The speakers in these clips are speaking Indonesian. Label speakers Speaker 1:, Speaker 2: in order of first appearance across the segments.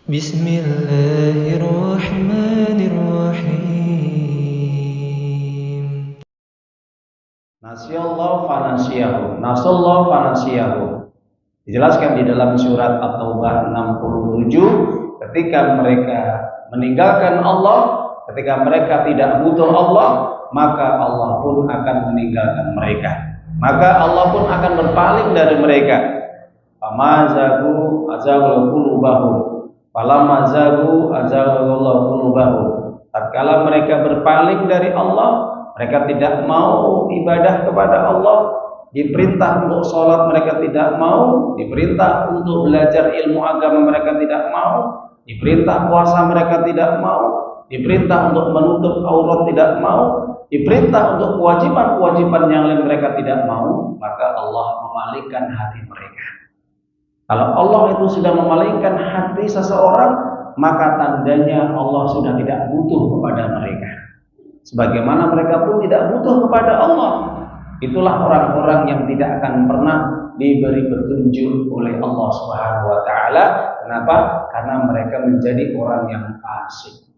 Speaker 1: Bismillahirrahmanirrahim.
Speaker 2: Nasyallahu fanasyahu, nasallahu fanasyahu. Dijelaskan di dalam surat At-Taubah 67, ketika mereka meninggalkan Allah, ketika mereka tidak butuh Allah, maka Allah pun akan meninggalkan mereka. Maka Allah pun akan berpaling dari mereka. Famazagu azagul qulubahum. Falamazagu azagullahu qulubahum. Tatkala mereka berpaling dari Allah, mereka tidak mau ibadah kepada Allah, diperintah untuk sholat mereka tidak mau, diperintah untuk belajar ilmu agama mereka tidak mau, diperintah puasa mereka tidak mau, diperintah untuk menutup aurat tidak mau, diperintah untuk kewajiban-kewajiban yang lain mereka tidak mau, maka Allah memalingkan hati mereka. Kalau Allah itu sudah memalingkan hati seseorang, maka tandanya Allah sudah tidak butuh kepada mereka. Sebagaimana mereka pun tidak butuh kepada Allah. Itulah orang-orang yang tidak akan pernah diberi petunjuk oleh Allah Subhanahu wa taala. Kenapa? Karena mereka menjadi orang yang fasik.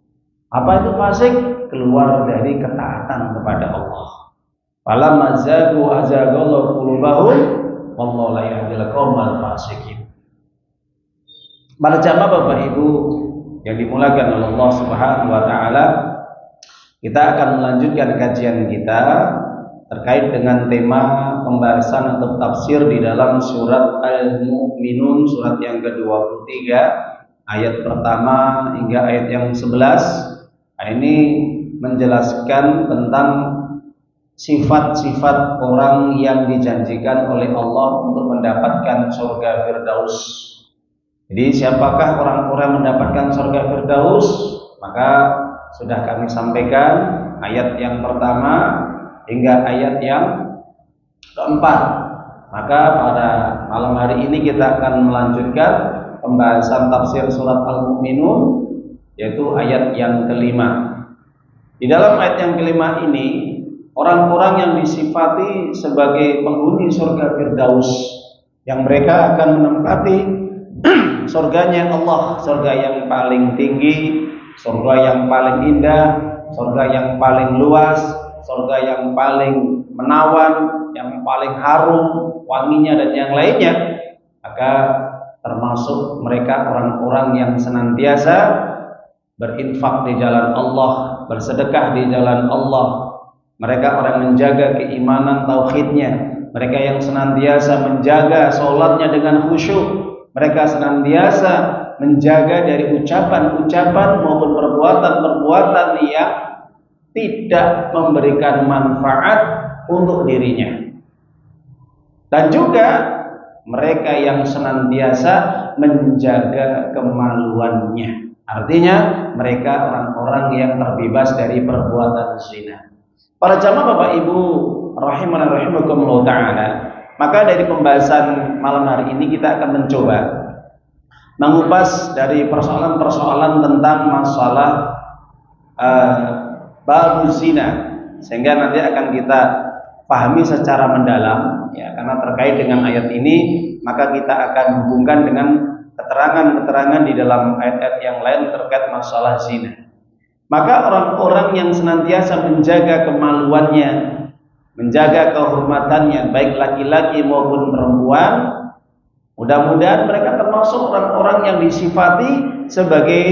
Speaker 2: Apa itu fasik? Keluar dari ketaatan kepada Allah. Falamma zagu azagallahu qulubahum wallahu la yahdil qaumal fasikin. Para jamaah Bapak Ibu yang dimulakan oleh Allah Subhanahu wa taala, kita akan melanjutkan kajian kita terkait dengan tema pembahasan atau tafsir di dalam surat Al-Mu'minun, surat yang ke-23, ayat pertama hingga ayat yang 11. Ini menjelaskan tentang sifat-sifat orang yang dijanjikan oleh Allah untuk mendapatkan surga Firdaus. Jadi siapakah orang-orang yang mendapatkan surga Firdaus? Maka sudah kami sampaikan ayat yang pertama hingga ayat yang keempat. Maka pada malam hari ini kita akan melanjutkan pembahasan tafsir surat Al-Mu'minun, yaitu ayat yang kelima. Di dalam ayat yang kelima ini, orang-orang yang disifati sebagai penghuni surga Firdaus, yang mereka akan menempati surganya Allah, surga yang paling tinggi, surga yang paling indah, surga yang paling luas, surga yang paling menawan, yang paling harum wanginya dan yang lainnya. Maka termasuk mereka orang-orang yang senantiasa berinfak di jalan Allah, bersedekah di jalan Allah. Mereka orang menjaga keimanan tauhidnya, mereka yang senantiasa menjaga sholatnya dengan khusyuk, mereka senantiasa menjaga dari ucapan-ucapan maupun perbuatan-perbuatan yang tidak memberikan manfaat untuk dirinya. Dan juga mereka yang senantiasa menjaga kemaluannya. Artinya mereka orang-orang yang terbebas dari perbuatan zina. Para jamaah Bapak Ibu rahimana rahimakumullah ta'ala, maka dari pembahasan malam hari ini kita akan mencoba mengupas dari persoalan-persoalan tentang masalah bab zina, sehingga nanti akan kita pahami secara mendalam ya, karena terkait dengan ayat ini maka kita akan hubungkan dengan keterangan-keterangan di dalam ayat-ayat yang lain terkait masalah zina. Maka orang-orang yang senantiasa menjaga kemaluannya, menjaga kehormatannya, baik laki-laki maupun perempuan, mudah-mudahan mereka termasuk orang-orang yang disifati sebagai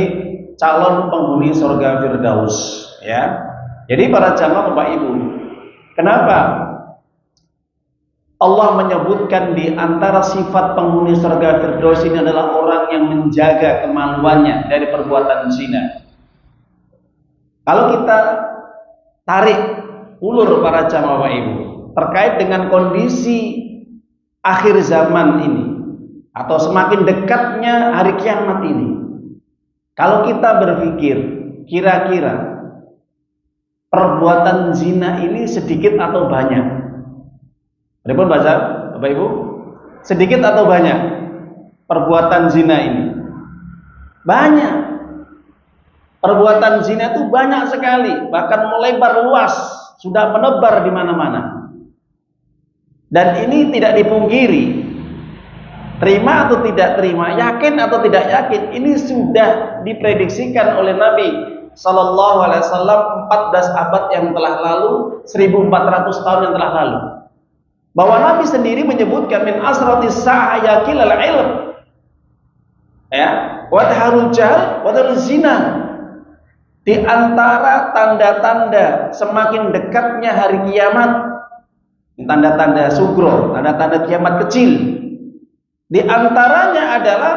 Speaker 2: calon penghuni surga Firdaus. Ya, jadi para jamaah Bapak Ibu, kenapa Allah menyebutkan di antara sifat penghuni surga Firdaus ini adalah orang yang menjaga kemaluannya dari perbuatan zina? Kalau kita tarik ulur para jamaah Bapak Ibu terkait dengan kondisi akhir zaman ini atau semakin dekatnya hari kiamat ini, kalau kita berpikir kira-kira perbuatan zina ini sedikit atau banyak? Repot baca Bapak Ibu? Sedikit atau banyak perbuatan zina ini? Banyak. Perbuatan zina itu banyak sekali, bahkan melebar luas, sudah menebar di mana-mana. Dan ini tidak dipungkiri, Terima atau tidak terima, yakin atau tidak yakin, ini sudah diprediksikan oleh Nabi Sallallahu Alaihi Wasallam 14 abad yang telah lalu, 1400 tahun yang telah lalu. Bahwa Nabi sendiri menyebutkan min asratis sa'ah yakilal ilm, ya, wa taharul jahl wa taruz zina. Di antara tanda-tanda semakin dekatnya hari kiamat, tanda-tanda sugro, tanda-tanda kiamat kecil, di antaranya adalah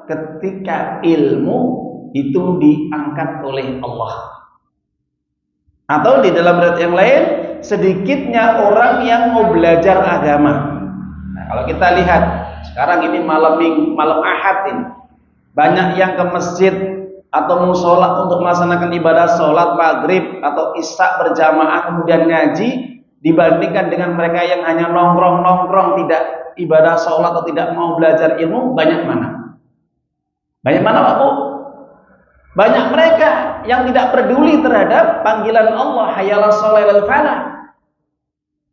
Speaker 2: ketika ilmu itu diangkat oleh Allah. Atau di dalam riwayat yang lain, sedikitnya orang yang mau belajar agama. Nah, kalau kita lihat sekarang ini malam Ahad ini, banyak yang ke masjid atau musola untuk melaksanakan ibadah sholat maghrib atau isya berjamaah kemudian ngaji, dibandingkan dengan mereka yang hanya nongkrong-nongkrong, tidak ibadah sholat atau tidak mau belajar ilmu. Banyak mana? Banyak mana Pak Bu? Banyak mereka yang tidak peduli terhadap panggilan Allah, hayalas sholal falah.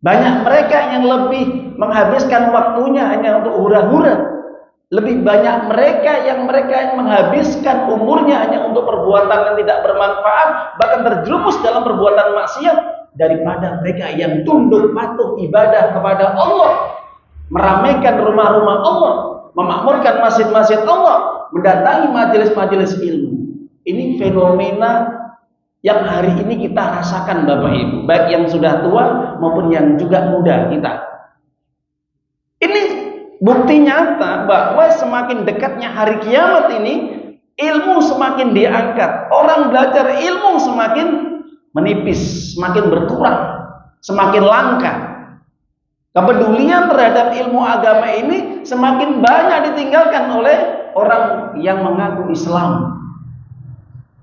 Speaker 2: Banyak mereka yang lebih menghabiskan waktunya hanya untuk hura-hura. Lebih banyak mereka yang menghabiskan umurnya hanya untuk perbuatan yang tidak bermanfaat, bahkan terjerumus dalam perbuatan maksiat, daripada mereka yang tunduk patuh ibadah kepada Allah, meramaikan rumah-rumah Allah, memakmurkan masjid-masjid Allah, mendatangi majelis-majelis ilmu. Ini fenomena yang hari ini kita rasakan Bapak Ibu, baik yang sudah tua maupun yang juga muda kita. Ini bukti nyata bahwa semakin dekatnya hari kiamat ini, ilmu semakin diangkat. Orang belajar ilmu semakin menipis, semakin berkurang, semakin langka. Kepedulian terhadap ilmu agama ini semakin banyak ditinggalkan oleh orang yang mengaku Islam.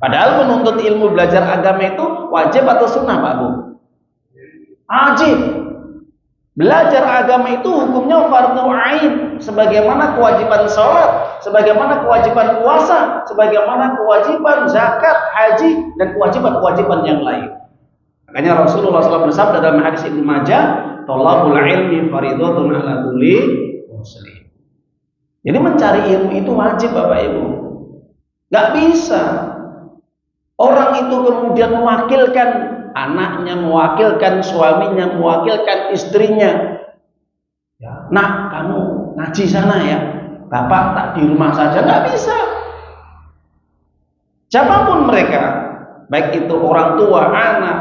Speaker 2: Padahal menuntut ilmu belajar agama itu wajib atau sunnah Pak Bu? Wajib. Belajar agama itu hukumnya fardhu ain, sebagaimana kewajiban sholat, sebagaimana kewajiban puasa, sebagaimana kewajiban zakat, haji, dan kewajiban-kewajiban yang lain. Makanya Rasulullah SAW bersabda dalam hadis Ibnu Majah, "Thalabul ilmi fardhatun 'ala kulli muslim." Jadi mencari ilmu itu wajib Bapak Ibu. Nggak bisa orang itu kemudian mewakilkan anaknya, mewakilkan suaminya, mewakilkan istrinya. Ya, nah, kamu ngaji sana ya, bapak tak di rumah saja. Nggak bisa. Siapapun mereka, baik itu orang tua, anak,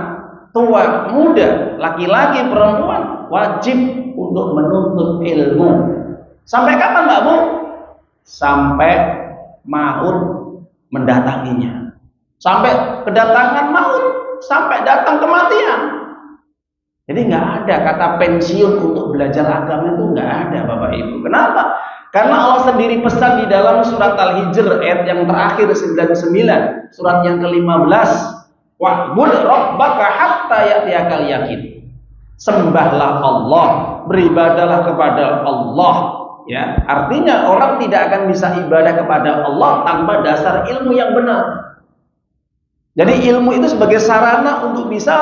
Speaker 2: tua, muda, laki-laki, perempuan, wajib untuk menuntut ilmu. Sampai kapan Mbak Bu? Sampai maut mendatanginya. Sampai kedatangan maut, sampai datang kematian. Jadi nggak ada kata pensiun untuk belajar agama, itu nggak ada Bapak Ibu. Kenapa? Karena Allah sendiri pesan di dalam surat Al-Hijr ayat yang terakhir 99, surat yang ke-15, wa'bud rabbaka hatta ya'tiyakal yakin. Sembahlah Allah, beribadalah kepada Allah. Ya, artinya orang tidak akan bisa ibadah kepada Allah tanpa dasar ilmu yang benar. Jadi ilmu itu sebagai sarana untuk bisa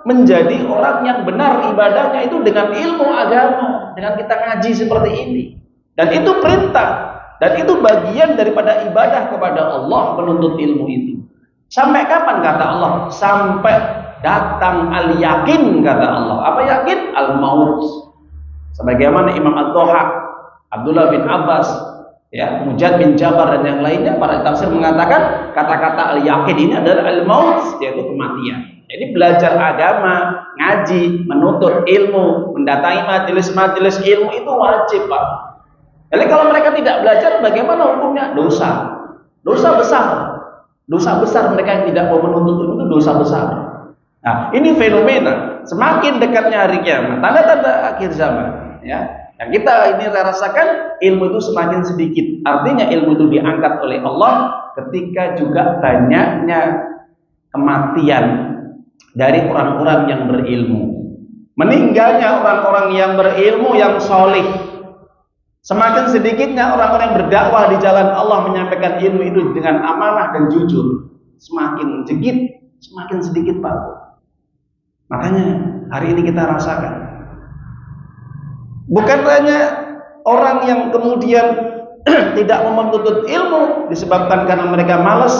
Speaker 2: menjadi orang yang benar ibadahnya itu dengan ilmu agama, dengan kita ngaji seperti ini. Dan itu perintah, dan itu bagian daripada ibadah kepada Allah, menuntut ilmu itu. Sampai kapan kata Allah? Sampai datang al-yakin kata Allah. Apa yakin? Al-maut. Sebagaimana Imam Ad-Dhahak, Abdullah bin Abbas, ya, Mujad bin Jabar dan yang lainnya, para tafsir mengatakan kata-kata al-yakin ini adalah al-maut, yaitu kematian. Jadi belajar agama, ngaji, menuntut ilmu, mendatangi majelis-majelis ilmu itu wajib Pak. Jadi kalau mereka tidak belajar, bagaimana hukumnya? Dosa. Dosa besar. Dosa besar, mereka yang tidak mau menuntut ilmu itu dosa besar. Nah, ini fenomena semakin dekatnya hari kiamat, tanda-tanda akhir zaman, ya. Yang kita ini rasakan ilmu itu semakin sedikit. Artinya ilmu itu diangkat oleh Allah ketika juga banyaknya kematian dari orang-orang yang berilmu. Meninggalnya orang-orang yang berilmu yang soleh. Semakin sedikitnya orang-orang yang berdakwah di jalan Allah menyampaikan ilmu itu dengan amanah dan jujur. Semakin sedikit Pak. Makanya hari ini kita rasakan. Bukan hanya orang yang kemudian tidak menuntut ilmu disebabkan karena mereka malas,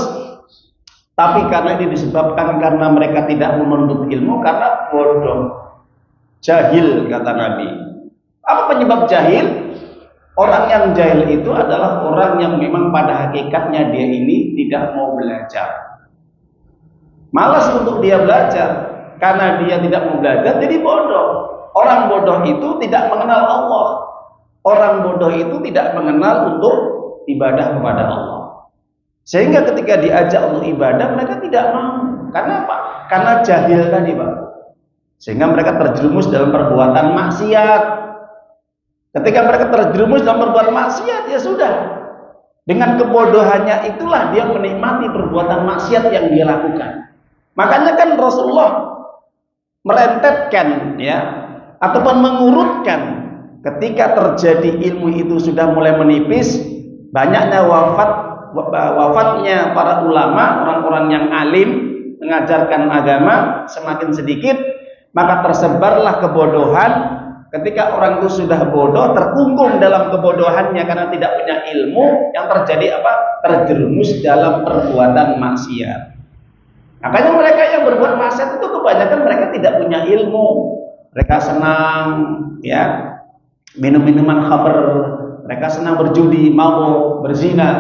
Speaker 2: tapi karena ini disebabkan karena mereka tidak menuntut ilmu karena bodoh, jahil kata Nabi. Apa penyebab jahil? Orang yang jahil itu adalah orang yang memang pada hakikatnya dia ini tidak mau belajar, malas untuk dia belajar. Karena dia tidak mau belajar jadi bodoh. Orang bodoh itu tidak mengenal Allah. Orang bodoh itu tidak mengenal untuk ibadah kepada Allah. Sehingga ketika diajak untuk ibadah mereka tidak mau. Karena apa? Karena jahil tadi, Pak. Sehingga mereka terjerumus dalam perbuatan maksiat. Ketika mereka terjerumus dalam perbuatan maksiat, ya sudah. Dengan kebodohannya itulah dia menikmati perbuatan maksiat yang dia lakukan. Makanya kan Rasulullah merentetkan ya ataupun mengurutkan ketika terjadi ilmu itu sudah mulai menipis, banyaknya wafatnya para ulama, orang-orang yang alim mengajarkan agama semakin sedikit, maka tersebarlah kebodohan. Ketika orang itu sudah bodoh, terkungkung dalam kebodohannya karena tidak punya ilmu, yang terjadi apa? Terjerumus dalam perbuatan maksiat. Makanya mereka yang berbuat maksiat itu kebanyakan mereka tidak punya ilmu. Mereka senang ya minum minuman khamr, mereka senang berjudi, mabuk, berzina,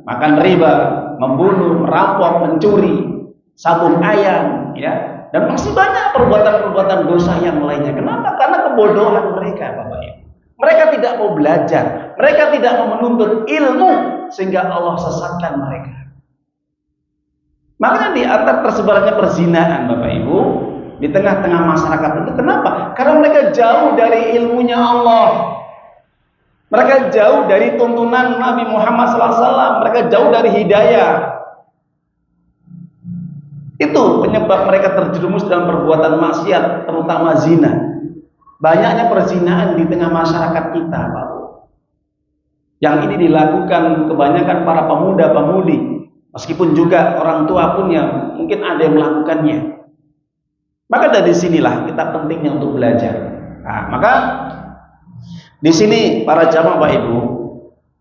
Speaker 2: makan riba, membunuh, merampok, mencuri, sabung ayam, ya, dan masih banyak perbuatan-perbuatan dosa yang lainnya. Kenapa? Karena kebodohan mereka, Bapak Ibu. Mereka tidak mau belajar, mereka tidak mau menuntut ilmu, sehingga Allah sesatkan mereka. Makanya di antara tersebarnya perzinahan, Bapak Ibu, di tengah-tengah masyarakat itu, kenapa? Karena mereka jauh dari ilmunya Allah. Mereka jauh dari tuntunan Nabi Muhammad SAW. Mereka jauh dari hidayah. Itu penyebab mereka terjerumus dalam perbuatan maksiat, terutama zina. Banyaknya perzinahan di tengah masyarakat kita, Pak. Yang ini dilakukan kebanyakan para pemuda-pemudi. Meskipun juga orang tua pun yang mungkin ada yang melakukannya. Maka dari sinilah kita pentingnya untuk belajar. Nah, maka di sini para jamaah Bapak Ibu,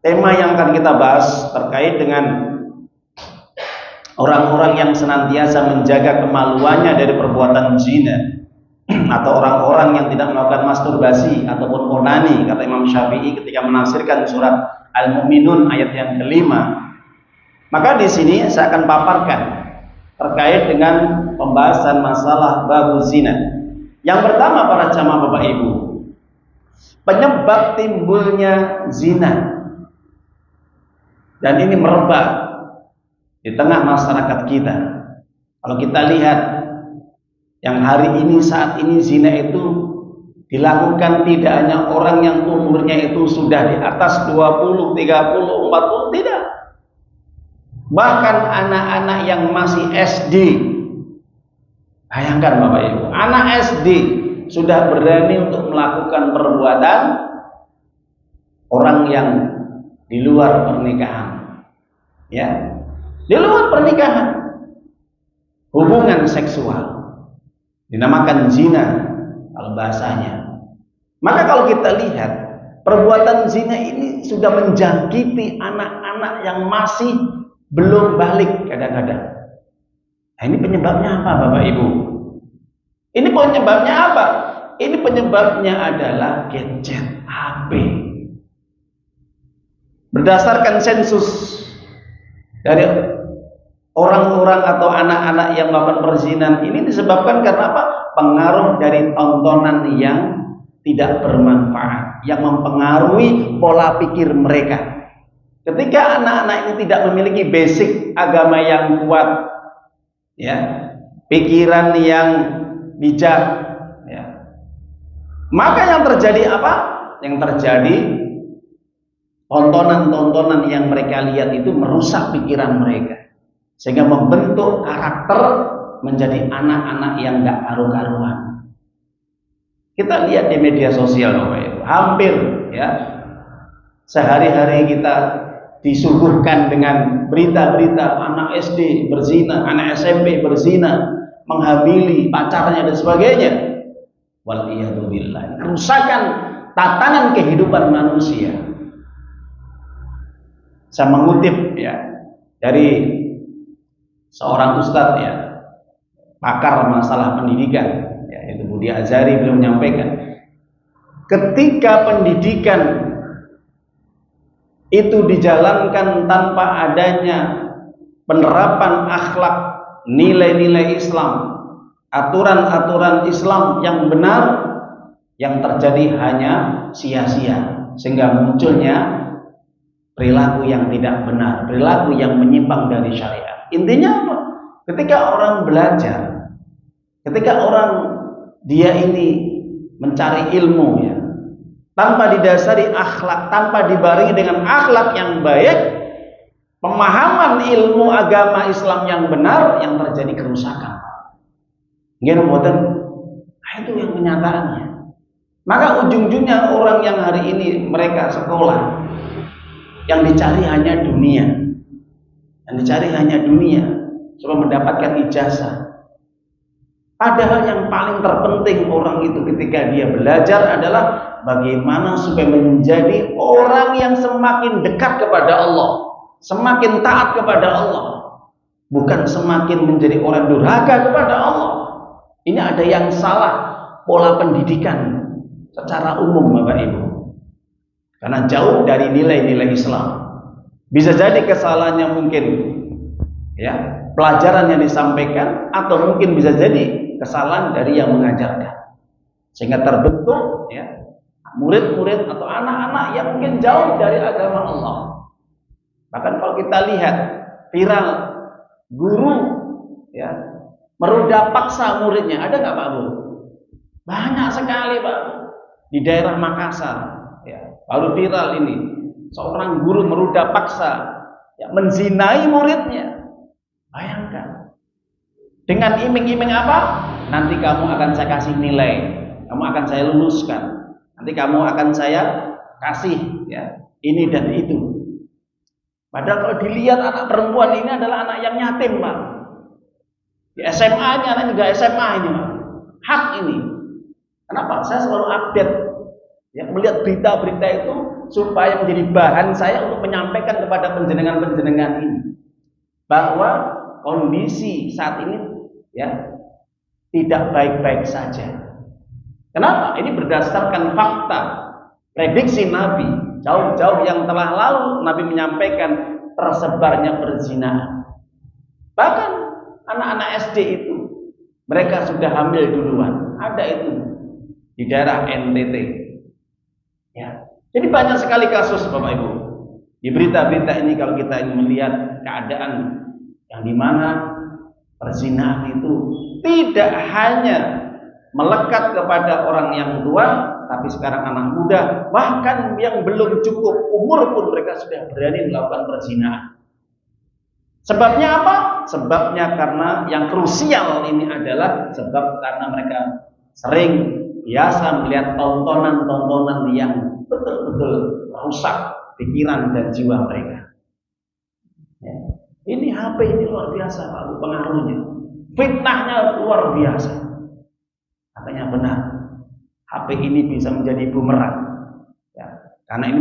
Speaker 2: tema yang akan kita bahas terkait dengan orang-orang yang senantiasa menjaga kemaluannya dari perbuatan zina, atau orang-orang yang tidak melakukan masturbasi ataupun onani, kata Imam Syafi'i ketika menafsirkan surat Al-Mu'minun ayat yang kelima. Maka di sini saya akan paparkan terkait dengan pembahasan masalah babu zina. Yang pertama para jamaah Bapak Ibu, penyebab timbulnya zina, dan ini merebak di tengah masyarakat kita. Kalau kita lihat yang hari ini, saat ini zina itu dilakukan tidak hanya orang yang umurnya itu sudah di atas 20, 30, 40, tidak. Bahkan anak-anak yang masih SD. Bayangkan Bapak Ibu, anak SD sudah berani untuk melakukan perbuatan orang yang di luar pernikahan. Ya. Di luar pernikahan, hubungan seksual dinamakan zina kalau bahasanya. Maka kalau kita lihat perbuatan zina ini sudah menjangkiti anak-anak yang masih belum balik kadang-kadang. Nah, ini penyebabnya apa Bapak Ibu? Ini penyebabnya apa? Ini penyebabnya adalah gadget HP. Berdasarkan sensus dari orang-orang atau anak-anak yang melakukan perzinahan ini disebabkan karena apa? Pengaruh dari tontonan yang tidak bermanfaat, yang mempengaruhi pola pikir mereka. Ketika anak-anak ini tidak memiliki basic agama yang kuat, ya, pikiran yang bijak, ya, maka yang terjadi apa? Yang terjadi tontonan-tontonan yang mereka lihat itu merusak pikiran mereka, sehingga membentuk karakter menjadi anak-anak yang tidak karu-karuan. Kita lihat di media sosial, Bapak Ibu, hampir ya sehari-hari kita disuguhkan dengan berita-berita anak SD berzina, anak SMP berzina, menghamili pacarnya dan sebagainya. Waliyadzubillah. Kerusakan tatanan kehidupan manusia. Saya mengutip ya dari seorang ustadz ya, pakar masalah pendidikan, ya, yaitu Budi Azhari, beliau menyampaikan, ketika pendidikan itu dijalankan tanpa adanya penerapan akhlak, nilai-nilai Islam, aturan-aturan Islam yang benar, yang terjadi hanya sia-sia, sehingga munculnya perilaku yang tidak benar, perilaku yang menyimpang dari syariat. Intinya apa? Ketika orang belajar, ketika orang dia ini mencari ilmu ya, tanpa didasari akhlak, tanpa dibarengi dengan akhlak yang baik, pemahaman ilmu agama Islam yang benar, yang terjadi kerusakan. Itu yang kenyataannya. Maka ujung-ujungnya orang yang hari ini mereka sekolah, yang dicari hanya dunia, yang dicari hanya dunia, supaya mendapatkan ijazah. Padahal yang paling terpenting orang itu ketika dia belajar adalah bagaimana supaya menjadi orang yang semakin dekat kepada Allah, semakin taat kepada Allah, bukan semakin menjadi orang durhaka kepada Allah. Ini ada yang salah pola pendidikan secara umum, Bapak Ibu, karena jauh dari nilai-nilai Islam. Bisa jadi kesalahannya mungkin ya pelajaran yang disampaikan, atau mungkin bisa jadi kesalahan dari yang mengajarkan, sehingga terbentuk ya murid-murid atau anak-anak yang mungkin jauh dari agama Allah. Bahkan kalau kita lihat viral guru ya merudah paksa muridnya, ada nggak Pak Bu? Banyak sekali Pak Bu. Di daerah Makassar ya, baru viral ini, seorang guru merudah paksa ya, menzinai muridnya. Bayangkan, dengan iming-iming apa? Nanti kamu akan saya kasih nilai, kamu akan saya luluskan, nanti kamu akan saya kasih ya ini dan itu. Padahal kalau dilihat anak perempuan ini adalah anak yang yatim Pak. Di SMA-nya, anak juga SMA ini Pak. Hak ini. Kenapa? Saya selalu update ya, melihat berita-berita itu supaya menjadi bahan saya untuk menyampaikan kepada penjenengan-penjenengan ini bahwa kondisi saat ini ya tidak baik-baik saja. Kenapa? Ini berdasarkan fakta, prediksi Nabi jauh-jauh yang telah lalu. Nabi menyampaikan tersebarnya perzinahan. Bahkan anak-anak SD itu mereka sudah hamil duluan. Ada itu di daerah NTT. Ya. Jadi banyak sekali kasus Bapak Ibu. Di berita-berita ini kalau kita ingin melihat keadaan yang dimana perzinahan itu tidak hanya melekat kepada orang yang tua, tapi sekarang anak muda, bahkan yang belum cukup umur pun mereka sudah berani melakukan perzinahan. Sebabnya apa? Sebabnya karena yang krusial ini adalah sebab karena mereka sering biasa melihat tontonan-tontonan yang betul-betul rusak pikiran dan jiwa mereka. Ya. Ini HP ini luar biasa Pak, pengaruhnya. Fitnahnya luar biasa. Makanya benar, HP ini bisa menjadi bumerang. Ya. Karena ini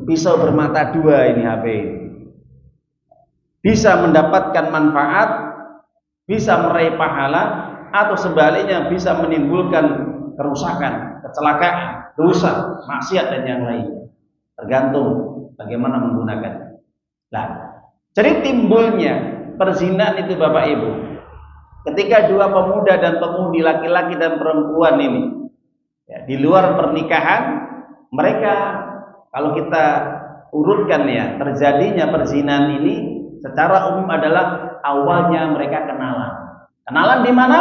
Speaker 2: pisau bermata dua ini HP ini. Bisa mendapatkan manfaat, bisa meraih pahala, atau sebaliknya bisa menimbulkan kerusakan, kecelakaan, dosa, maksiat dan yang lainnya. Tergantung bagaimana menggunakannya. Nah, jadi timbulnya perzinahan itu Bapak Ibu, ketika dua pemuda dan pemudi, laki-laki dan perempuan ini ya, di luar pernikahan, mereka kalau kita urutkan ya, terjadinya perzinahan ini secara umum adalah awalnya mereka kenalan. Kenalan di mana?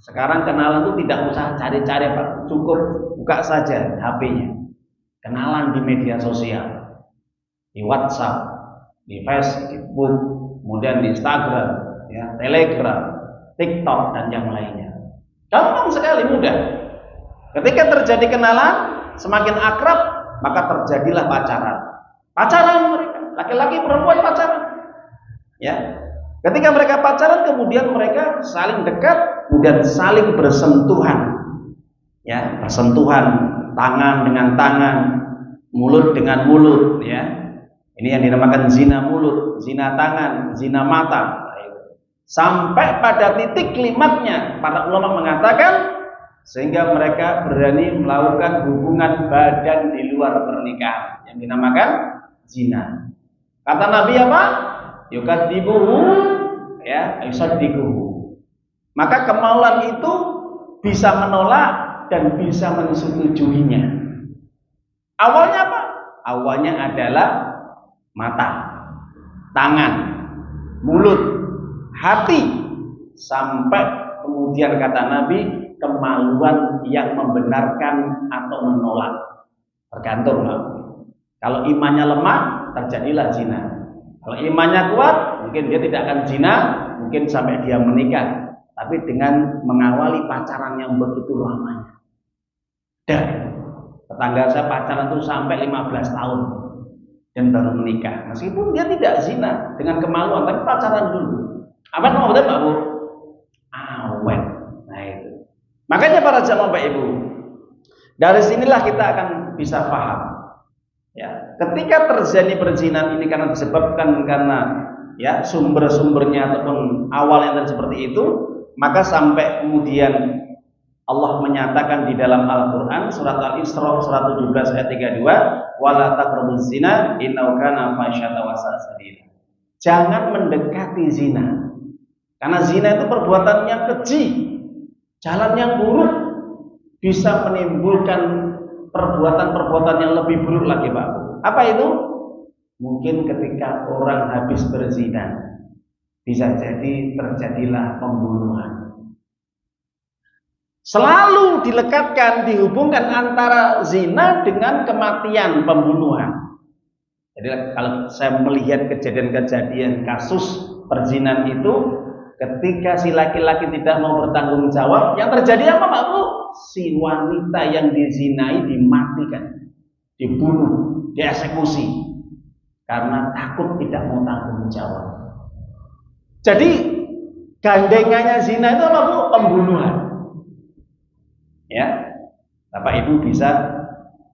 Speaker 2: Sekarang kenalan itu tidak usah cari-cari Pak, cukup buka saja HP-nya. Kenalan di media sosial, di WhatsApp, di Facebook, kemudian di Instagram, ya, Telegram, TikTok dan yang lainnya. Gampang sekali, mudah. Ketika terjadi kenalan, semakin akrab, maka terjadilah pacaran. Pacaran mereka, laki-laki perempuan pacaran. Ya, ketika mereka pacaran, kemudian mereka saling dekat, kemudian saling bersentuhan, ya, bersentuhan tangan dengan tangan, mulut dengan mulut, ya. Ini yang dinamakan zina mulut, zina tangan, zina mata. Sampai pada titik klimaknya, para ulama mengatakan sehingga mereka berani melakukan hubungan badan di luar pernikahan yang dinamakan zina. Kata Nabi apa? Yukadzibuhu, ya, yusaddiquhu. Maka kemauan itu bisa menolak dan bisa menyetujuinya. Awalnya apa? Awalnya adalah mata, tangan, mulut, hati, sampai kemudian kata Nabi kemaluan yang membenarkan atau menolak. Tergantung. Kalau imannya lemah, terjadilah zina. Kalau imannya kuat, mungkin dia tidak akan zina, mungkin sampai dia menikah, tapi dengan mengawali pacaran yang begitu lamanya. Dan tetangga saya pacaran itu sampai 15 tahun dan baru menikah, meskipun dia tidak zina dengan kemaluan, tapi pacaran dulu. Apa namanya Pak Bu? Awet. Nah itu. Makanya para jamaah Bapak Ibu, dari sinilah kita akan bisa paham. Ya, ketika terjadi perzinahan ini karena disebabkan karena ya sumber-sumbernya ataupun awalnya seperti itu, maka sampai kemudian Allah menyatakan di dalam Al-Qur'an surat Al-Isra surat 17 ayat 32, wala taqrabuz zina innahu kana fahisyatan wa sa'a sabila. Jangan mendekati zina. Karena zina itu perbuatan yang keji, jalan yang buruk, bisa menimbulkan perbuatan-perbuatan yang lebih buruk lagi, Pak. Apa itu? Mungkin ketika orang habis berzina, bisa jadi terjadilah pembunuhan. Selalu dilekatkan, dihubungkan antara zina dengan kematian, pembunuhan. Jadi kalau saya melihat kejadian-kejadian kasus perzinahan itu, ketika si laki-laki tidak mau bertanggung jawab, yang terjadi apa Pak Bu? Si wanita yang dizinai dimatikan, dibunuh, dieksekusi karena takut tidak mau tanggung jawab. Jadi gandengannya zina itu apa Bu? Pembunuhan. Ya, Bapak Ibu bisa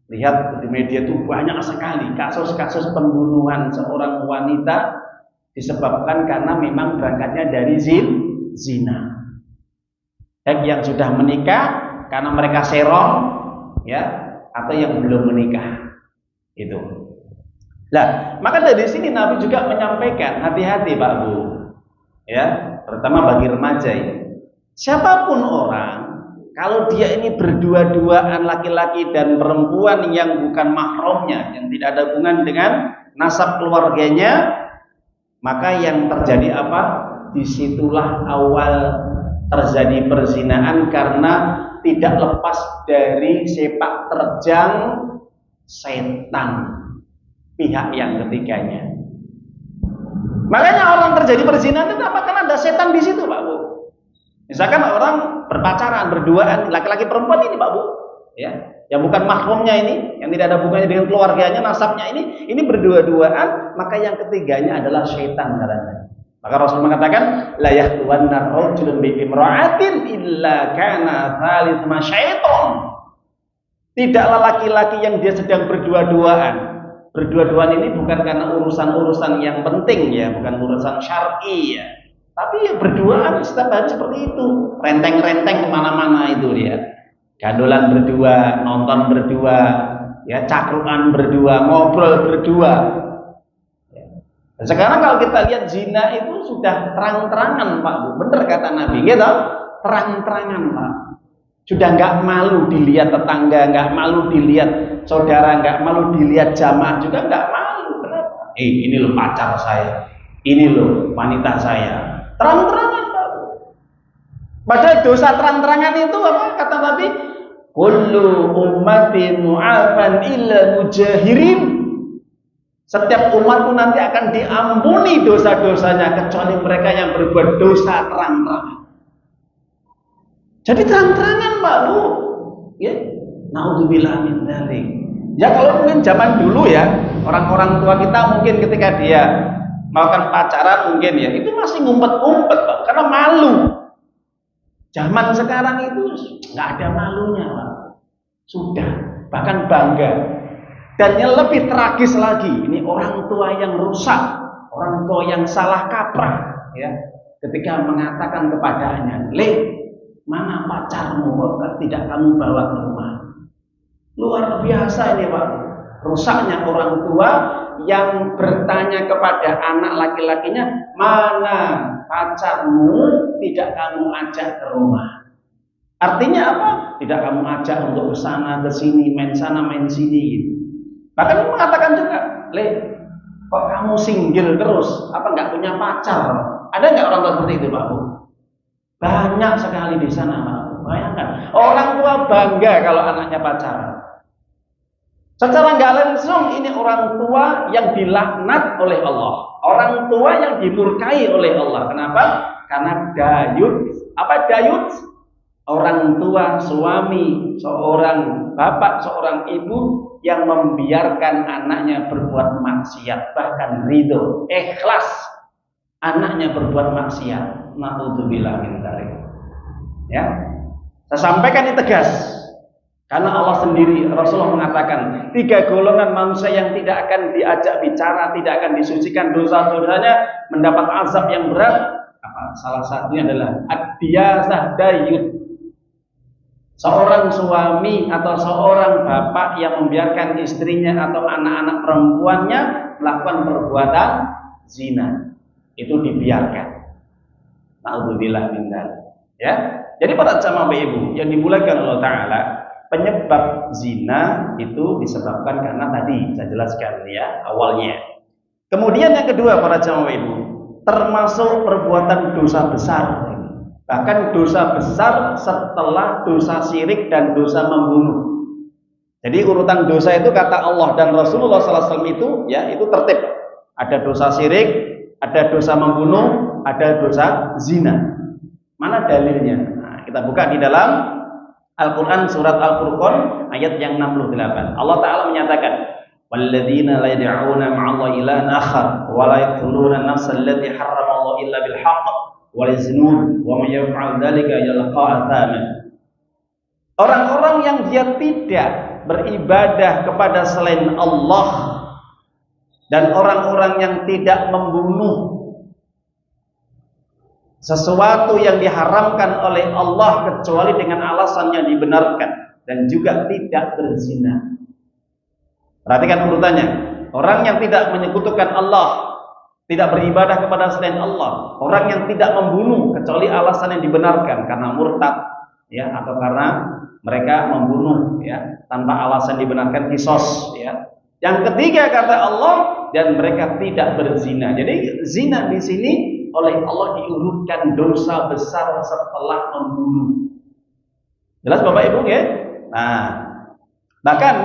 Speaker 2: lihat di media itu banyak sekali kasus-kasus pembunuhan seorang wanita disebabkan karena memang berangkatnya dari zina. Baik yang sudah menikah karena mereka serong, ya, atau yang belum menikah. Itu. Nah, maka dari sini Nabi juga menyampaikan hati-hati Pak Bu, ya, terutama bagi remaja ini. Siapapun orang, kalau dia ini berdua-duaan laki-laki dan perempuan yang bukan mahramnya, yang tidak ada hubungan dengan nasab keluarganya, maka yang terjadi apa? Disitulah awal terjadi perzinahan karena tidak lepas dari sepak terjang setan pihak yang ketiganya. Makanya orang terjadi perzinahan itu apa? Karena ada setan di situ, Pak Bu. Misalkan orang berpacaran, berduaan, laki-laki perempuan ini, Pak Bu, ya, yang bukan mahramnya ini, yang tidak ada hubungannya dengan keluarganya, nasabnya ini berdua-duaan, maka yang ketiganya adalah syaitan katanya. Maka Rasul mengatakan, la yahtuwanna rajulun bi imra'atin illa kana thalithuma syaitan. Tidaklah laki-laki yang dia sedang berdua-duaan. Berdua-duaan ini bukan karena urusan-urusan yang penting ya, bukan urusan syar'i ya. Tapi ya berduaan setiap hari seperti itu, renteng-renteng kemana-mana itu dia, gandolan berdua, nonton berdua, ya cakrukan berdua, ngobrol berdua. Dan sekarang kalau kita lihat zina itu sudah terang-terangan Pak Bu, bener kata Nabi, gitu, terang-terangan Pak. Sudah nggak malu dilihat tetangga, nggak malu dilihat saudara, nggak malu dilihat jamaah juga nggak malu. Kenapa? Ini loh pacar saya, ini loh wanita saya. Terang-terangan Pak. Padahal dosa terang-terangan itu apa kata Nabi? Kullu ummatin mu'afan illa mujahirin. Setiap umatku nanti akan diampuni dosa-dosanya kecuali mereka yang berbuat dosa terang-terangan. Jadi terang-terangan Pak Bu. Ya, naudzubillah min dzalik. Ya kalau mungkin zaman dulu ya, orang-orang tua kita mungkin ketika dia melakukan pacaran mungkin ya itu masih ngumpet-ngumpet Pak, karena malu. Zaman sekarang itu nggak ada malunya Pak. Sudah bahkan bangga. Dan yang lebih tragis lagi, ini orang tua yang rusak, orang tua yang salah kaprah, ya, ketika mengatakan kepadanya, "Le, mana pacarmu? Kok tidak kamu bawa ke rumah?" Luar biasa ini, Pak. Rusaknya orang tua yang bertanya kepada anak laki-lakinya, "Mana pacarmu? Tidak kamu ajak ke rumah." Artinya apa? Tidak kamu ajak untuk ke sana ke sini, main sana main sini gitu. Bahkan mengatakan juga, "Le, kok kamu single terus? Apa nggak punya pacar?" Ada nggak orang tua seperti itu, Pak Bu? Banyak sekali di sana, Pak Bu. Bayangkan, orang tua bangga kalau anaknya pacaran. Secara nggak langsung ini orang tua yang dilaknat oleh Allah, orang tua yang dimurkai oleh Allah. Kenapa? Karena dayut. Apa dayut? Orang tua, suami, seorang bapak, seorang ibu yang membiarkan anaknya berbuat maksiat, bahkan ridho, ikhlas anaknya berbuat maksiat. Na'udzubillah min dzalik. Ya, saya sampaikan ini tegas, karena Allah sendiri, Rasulullah mengatakan 3 golongan manusia yang tidak akan diajak bicara, tidak akan disucikan dosa-dosanya, mendapat azab yang berat. Salah satunya adalah ad-diyasah dayut. Seorang suami atau seorang bapak yang membiarkan istrinya atau anak-anak perempuannya melakukan perbuatan zina, itu dibiarkan. Na'udzubillah min dzalik. Ya. Jadi para jamaah ibu yang dimuliakan Allah Ta'ala, penyebab zina itu disebabkan karena tadi saya jelaskan ya awalnya. Kemudian yang kedua para jamaah ibu, termasuk perbuatan dosa besar. Bahkan dosa besar setelah dosa syirik dan dosa membunuh. Jadi urutan dosa itu kata Allah dan Rasulullah SAW itu ya itu tertib. Ada dosa syirik, ada dosa membunuh, ada dosa zina. Mana dalilnya? Nah, kita buka di dalam Al-Quran surat Al-Furqan ayat yang 68. Allah Ta'ala menyatakan, "Walladzina la yad'una ma'allahi ilahan akhar wa la yaqtuluna an-nafsa allati harramallahu illa bil haqq wa la yaznun wa may yaf'al dzalika yalqa athaman." Orang-orang yang dia tidak beribadah kepada selain Allah dan orang-orang yang tidak membunuh sesuatu yang diharamkan oleh Allah kecuali dengan alasan yang dibenarkan dan juga tidak berzina. Perhatikan urutannya. Orang yang tidak menyekutukan Allah, tidak beribadah kepada selain Allah, orang yang tidak membunuh kecuali alasan yang dibenarkan karena murtad ya atau karena mereka membunuh ya tanpa alasan dibenarkan kisos ya. Yang ketiga kata Allah, dan mereka tidak berzina. Jadi zina di sini oleh Allah diurutkan dosa besar setelah membunuh. Jelas Bapak Ibu ya? Nah, bahkan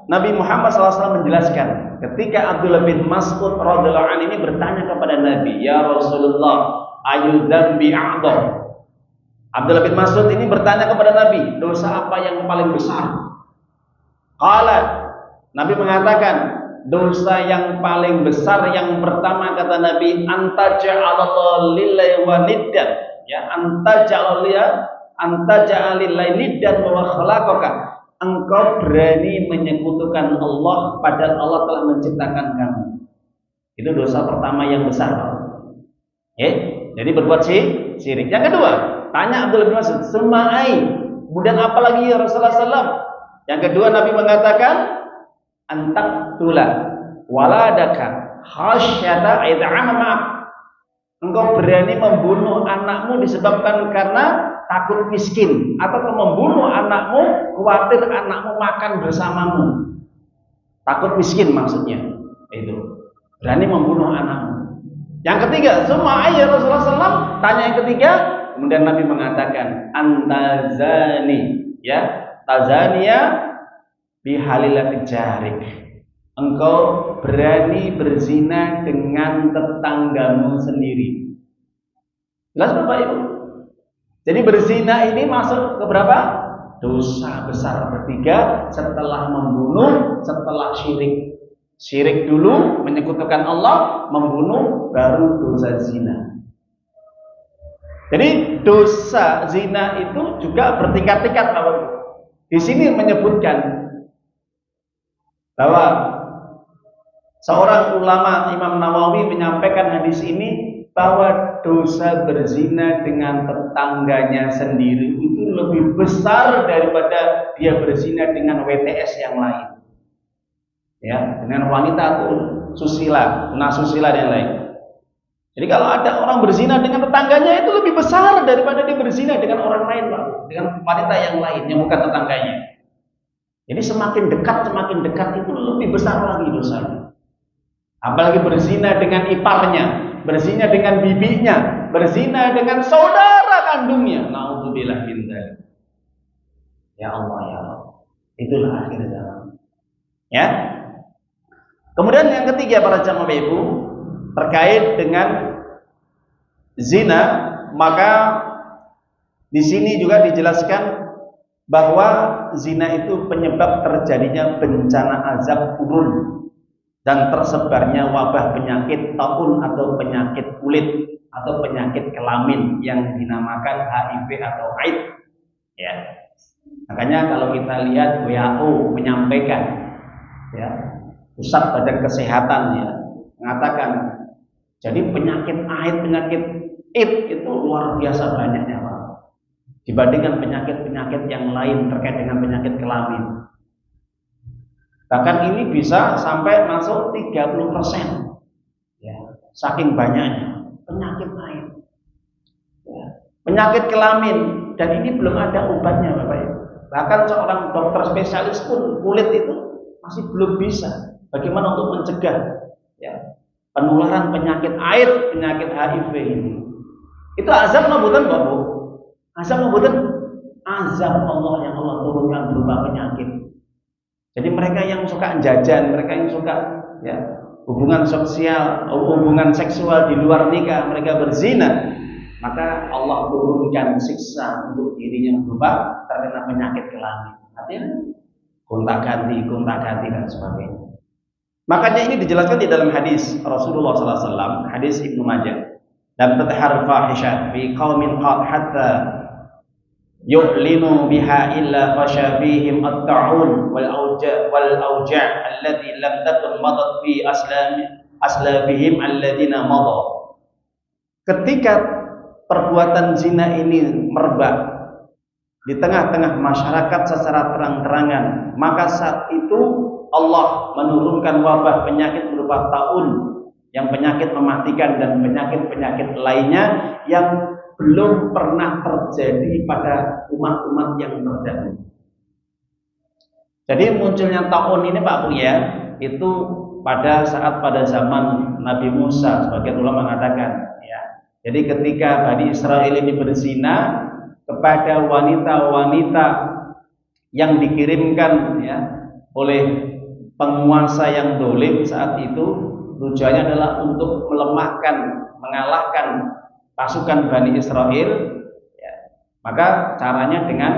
Speaker 2: Nabi Muhammad SAW menjelaskan ketika Abdullah bin Mas'ud radhiyallahu anhu ini bertanya kepada Nabi, "Ya Rasulullah, ayu dzambi a'dzam?" Abdullah bin Mas'ud ini bertanya kepada Nabi, dosa apa yang paling besar? Qala, Nabi mengatakan, dosa yang paling besar yang pertama kata Nabi, antaja'alallaha lillahi wa niddan, ya, antaja'alillahi niddan wa khalaqaka. Engkau berani menyekutukan Allah padahal Allah telah menciptakan kamu. Itu dosa pertama yang besar. Jadi berbuat syirik. Yang kedua, tanya Abdullah bin Mas'ud, "Sumai, kemudian apa lagi ya Rasulullah SAW?" Yang kedua Nabi mengatakan, "Antaqtula waladaka khasyata id'ama." Engkau berani membunuh anakmu disebabkan karena takut miskin, atau membunuh anakmu khawatir anakmu makan bersamamu. Takut miskin maksudnya. Itu. Berani membunuh anakmu. Yang ketiga, semua ayat Rasulullah SAW. Tanya yang ketiga, kemudian Nabi mengatakan, "Antazani, ya, tazaniya bihalilat jarik." Engkau berani berzina dengan tetanggamu sendiri. Jelas Bapak Ibu? Jadi berzina ini masuk ke berapa? Dosa besar ketiga setelah membunuh, setelah syirik. Syirik dulu, menyekutukan Allah, membunuh, baru dosa zina. Jadi dosa zina itu juga bertingkat-tingkat. Di sini menyebutkan bahwa seorang ulama Imam Nawawi menyampaikan hadis ini bahwa dosa berzina dengan tetangganya sendiri itu lebih besar daripada dia berzina dengan WTS yang lain. Ya, dengan wanita atau susila, tunasusila dan lain. Jadi kalau ada orang berzina dengan tetangganya itu lebih besar daripada dia berzina dengan orang lain, Pak, dengan wanita yang lain yang bukan tetangganya. Jadi semakin dekat itu lebih besar lagi dosanya. Apalagi berzina dengan iparnya, berzina dengan bibinya, berzina dengan saudara kandungnya. Nauzubillah min dzalik. Ya Allah, ya Allah. Itulah akhir zaman. Ya. Kemudian yang ketiga para jamaah ibu, terkait dengan zina, maka di sini juga dijelaskan bahwa zina itu penyebab terjadinya bencana azab turun dan tersebarnya wabah penyakit taun atau penyakit kulit atau penyakit kelamin yang dinamakan HIV atau AIDS. Ya. Makanya kalau kita lihat WHO menyampaikan, ya, Pusat Badan Kesehatan ya mengatakan, jadi penyakit AIDS, penyakit AIDS itu luar biasa banyaknya, Pak, dibandingkan penyakit-penyakit yang lain terkait dengan penyakit kelamin. Bahkan ini bisa sampai masuk 30%, ya, saking banyaknya penyakit AIDS, ya, penyakit kelamin, dan ini belum ada obatnya, Bapak Ibu. Bahkan seorang dokter spesialis pun kulit itu masih belum bisa bagaimana untuk mencegah, ya, penularan penyakit AIDS, penyakit HIV ini. Itu azab nobutan, Bapak. Azab nobutan, azab Allah yang Allah turunkan berupa penyakit. Jadi mereka yang suka jajan, mereka yang suka, ya, hubungan sosial, hubungan seksual di luar nikah, mereka berzina, maka Allah turunkan siksa untuk dirinya berupa terkena penyakit kelamin. Artinya gonta-ganti dan sebagainya. Makanya ini dijelaskan di dalam hadis Rasulullah SAW, hadis Ibnu Majah. Dan tatahar fahisha fi qaumin qad hatta yu'linu biha illa khasha fihim at-ta'un wal awja' allati lam takun madat fi aslafihim alladina madha. Ketika perbuatan zina ini merebak di tengah-tengah masyarakat secara terang-terangan, maka saat itu Allah menurunkan wabah penyakit berupa taun, yang penyakit mematikan dan penyakit-penyakit lainnya yang belum pernah terjadi pada umat-umat yang terdahulu. Jadi munculnya taun ini, Pak Buya, itu pada zaman Nabi Musa, sebagian ulama mengatakan, ya. Jadi ketika Bani Israel ini berzina kepada wanita-wanita yang dikirimkan, ya, oleh penguasa yang dolim saat itu, tujuannya adalah untuk melemahkan, mengalahkan pasukan Bani Israel, ya. Maka caranya dengan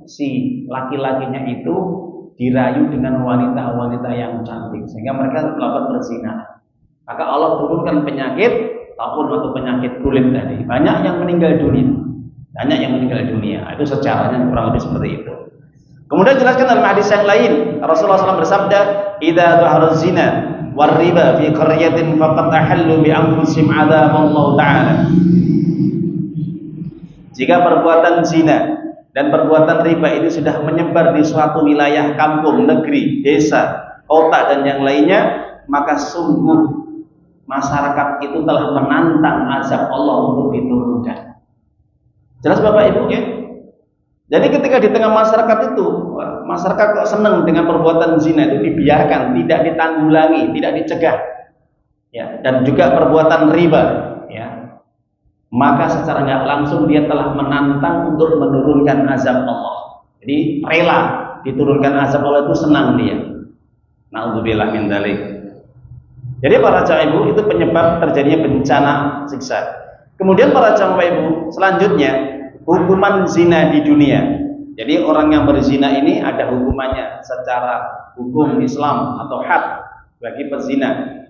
Speaker 2: si laki-lakinya itu dirayu dengan wanita-wanita yang cantik sehingga mereka melakukan berzina. Maka Allah turunkan penyakit taun atau penyakit kulit tadi. Banyak yang meninggal dunia. Itu sejarahnya kurang lebih seperti itu. Kemudian jelaskan dalam hadis yang lain, Rasulullah SAW bersabda, "Idza dhahara zina war riba fi qaryatin faqad tahallu bi anfusihim adzaballahu ta'ala." Jika perbuatan zina dan perbuatan riba ini sudah menyebar di suatu wilayah kampung, negeri, desa, kota dan yang lainnya, maka sungguh masyarakat itu telah menantang azab Allah untuk diturunkan. Jelas Bapak Ibu, ya? Jadi ketika di tengah masyarakat itu, masyarakat kok senang dengan perbuatan zina itu dibiarkan, tidak ditanggulangi, tidak dicegah, ya, dan juga perbuatan riba, ya, maka secara nggak langsung dia telah menantang untuk menurunkan azab Allah. Jadi rela diturunkan azab Allah itu senang dia. Na'udzubillah min dzalik. Jadi para jamaah ibu, itu penyebab terjadinya bencana siksa. Kemudian para jamaah ibu, selanjutnya hukuman zina di dunia. Jadi orang yang berzina ini ada hukumannya secara hukum Islam atau had bagi pezina.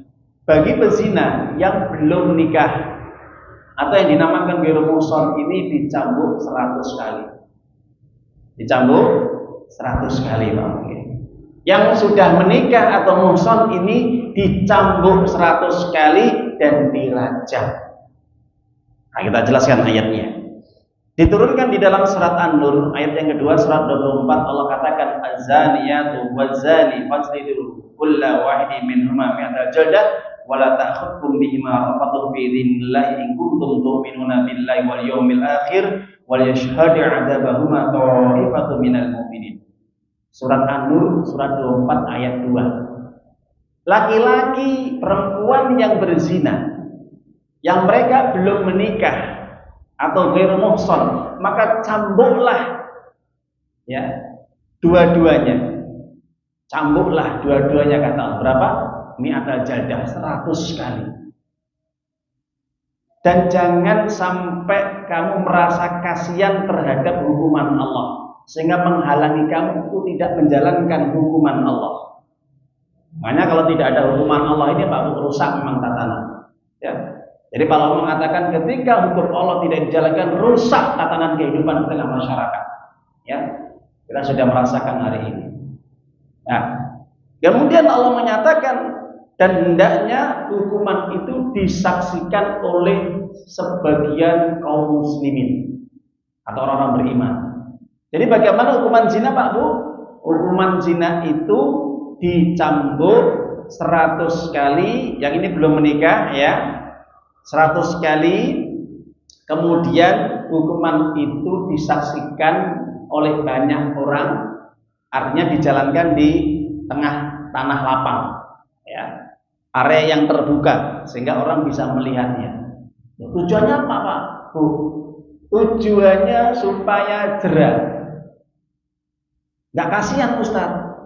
Speaker 2: Bagi pezina yang belum nikah atau yang dinamakan ghairu muhsan ini dicambuk 100 kali. Dicambuk 100 kali, Pak. Yang sudah menikah atau muhsan ini dicambuk 100 kali dan dirajam. Nah, kita jelaskan ayatnya. Diturunkan di dalam surat An-Nur ayat yang kedua, surat 24. Allah katakan az-zaniyatu waz-zani fajlidu kulla wahidin minhuma mi'ata jaldah wa la ta'khudhukum bihima rafatun fi dinillahi in kuntum tu'minuna billahi wal yawmil akhir wal yashhadu 'adzabahuma ta'ifatun minal mu'minin. Surat An-Nur surat 24 ayat 2. Laki-laki perempuan yang berzina yang mereka belum menikah atau ghairu muhsan, maka cambuklah ya dua-duanya. Cambuklah dua-duanya, kata Allah. Berapa? Mi'atal jaldah, 100 kali. Dan jangan sampai kamu merasa kasihan terhadap hukuman Allah sehingga menghalangi kamu itu tidak menjalankan hukuman Allah. Makanya kalau tidak ada hukuman Allah ini Pak, rusak memang tatanan. Ya. Jadi kalau mengatakan ketika hukum Allah tidak dijalankan, rusak tatanan kehidupan di tengah masyarakat. Ya, kita sudah merasakan hari ini. Nah, kemudian Allah menyatakan dan hendaknya hukuman itu disaksikan oleh sebagian kaum muslimin atau orang-orang beriman. Jadi bagaimana hukuman zina, Pak Bu? Hukuman zina itu dicambuk 100 kali, yang ini belum menikah ya. 100 kali, kemudian hukuman itu disaksikan oleh banyak orang, artinya dijalankan di tengah tanah lapang ya, area yang terbuka sehingga orang bisa melihatnya. Tujuannya apa Pak Bu? Tujuannya supaya jerah. Nggak kasihan Ustaz.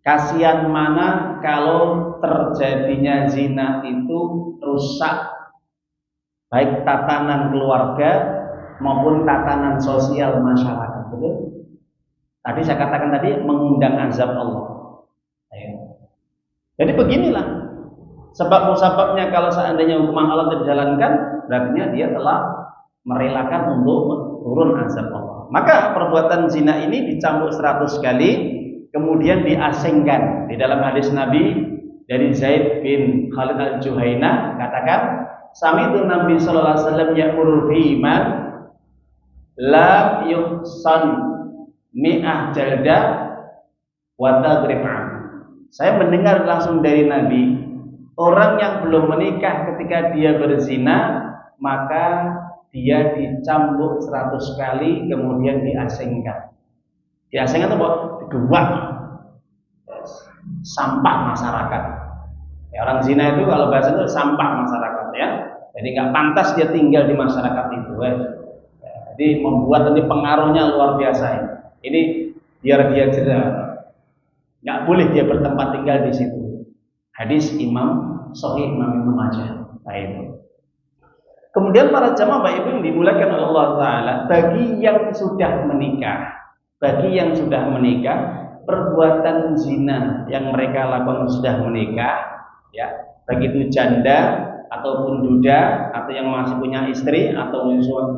Speaker 2: Kasihan mana kalau terjadinya zina itu rusak baik tatanan keluarga maupun tatanan sosial masyarakat. Betul? Tadi saya katakan tadi mengundang azab Allah. Jadi beginilah sebab-musababnya kalau seandainya hukuman Allah tidak dijalankan, berarti dia telah merelakan untuk turun azab Allah. Maka perbuatan zina ini dicambuk 100 kali. Kemudian diasingkan. Di dalam hadis Nabi dari Zaid bin Khalid al-Juhainah katakan, sami'tu Nabi sallallahu alaihi wasallam ya'muru bima la yuhsan mi'ah jaldah wa taghrib'an. Saya mendengar langsung dari Nabi, orang yang belum menikah ketika dia berzina maka dia dicambuk 100 kali kemudian diasingkan. Diasingkan itu digewak, sampah masyarakat. Ya, orang zina itu kalau bahasa itu sampah masyarakat ya. Jadi nggak pantas dia tinggal di masyarakat itu. Ya. Jadi membuat nanti pengaruhnya luar biasa. Ya. Ini biar dia jerah. Nggak boleh dia bertempat tinggal di situ. Hadis Imam Sahih Imam Ibnu Majah. Baik. Kemudian para jamaah Bapak Ibu yang dimulakan oleh Allah Taala, bagi yang sudah menikah, perbuatan zina yang mereka lakukan sudah menikah, ya, baik itu janda ataupun duda atau yang masih punya istri atau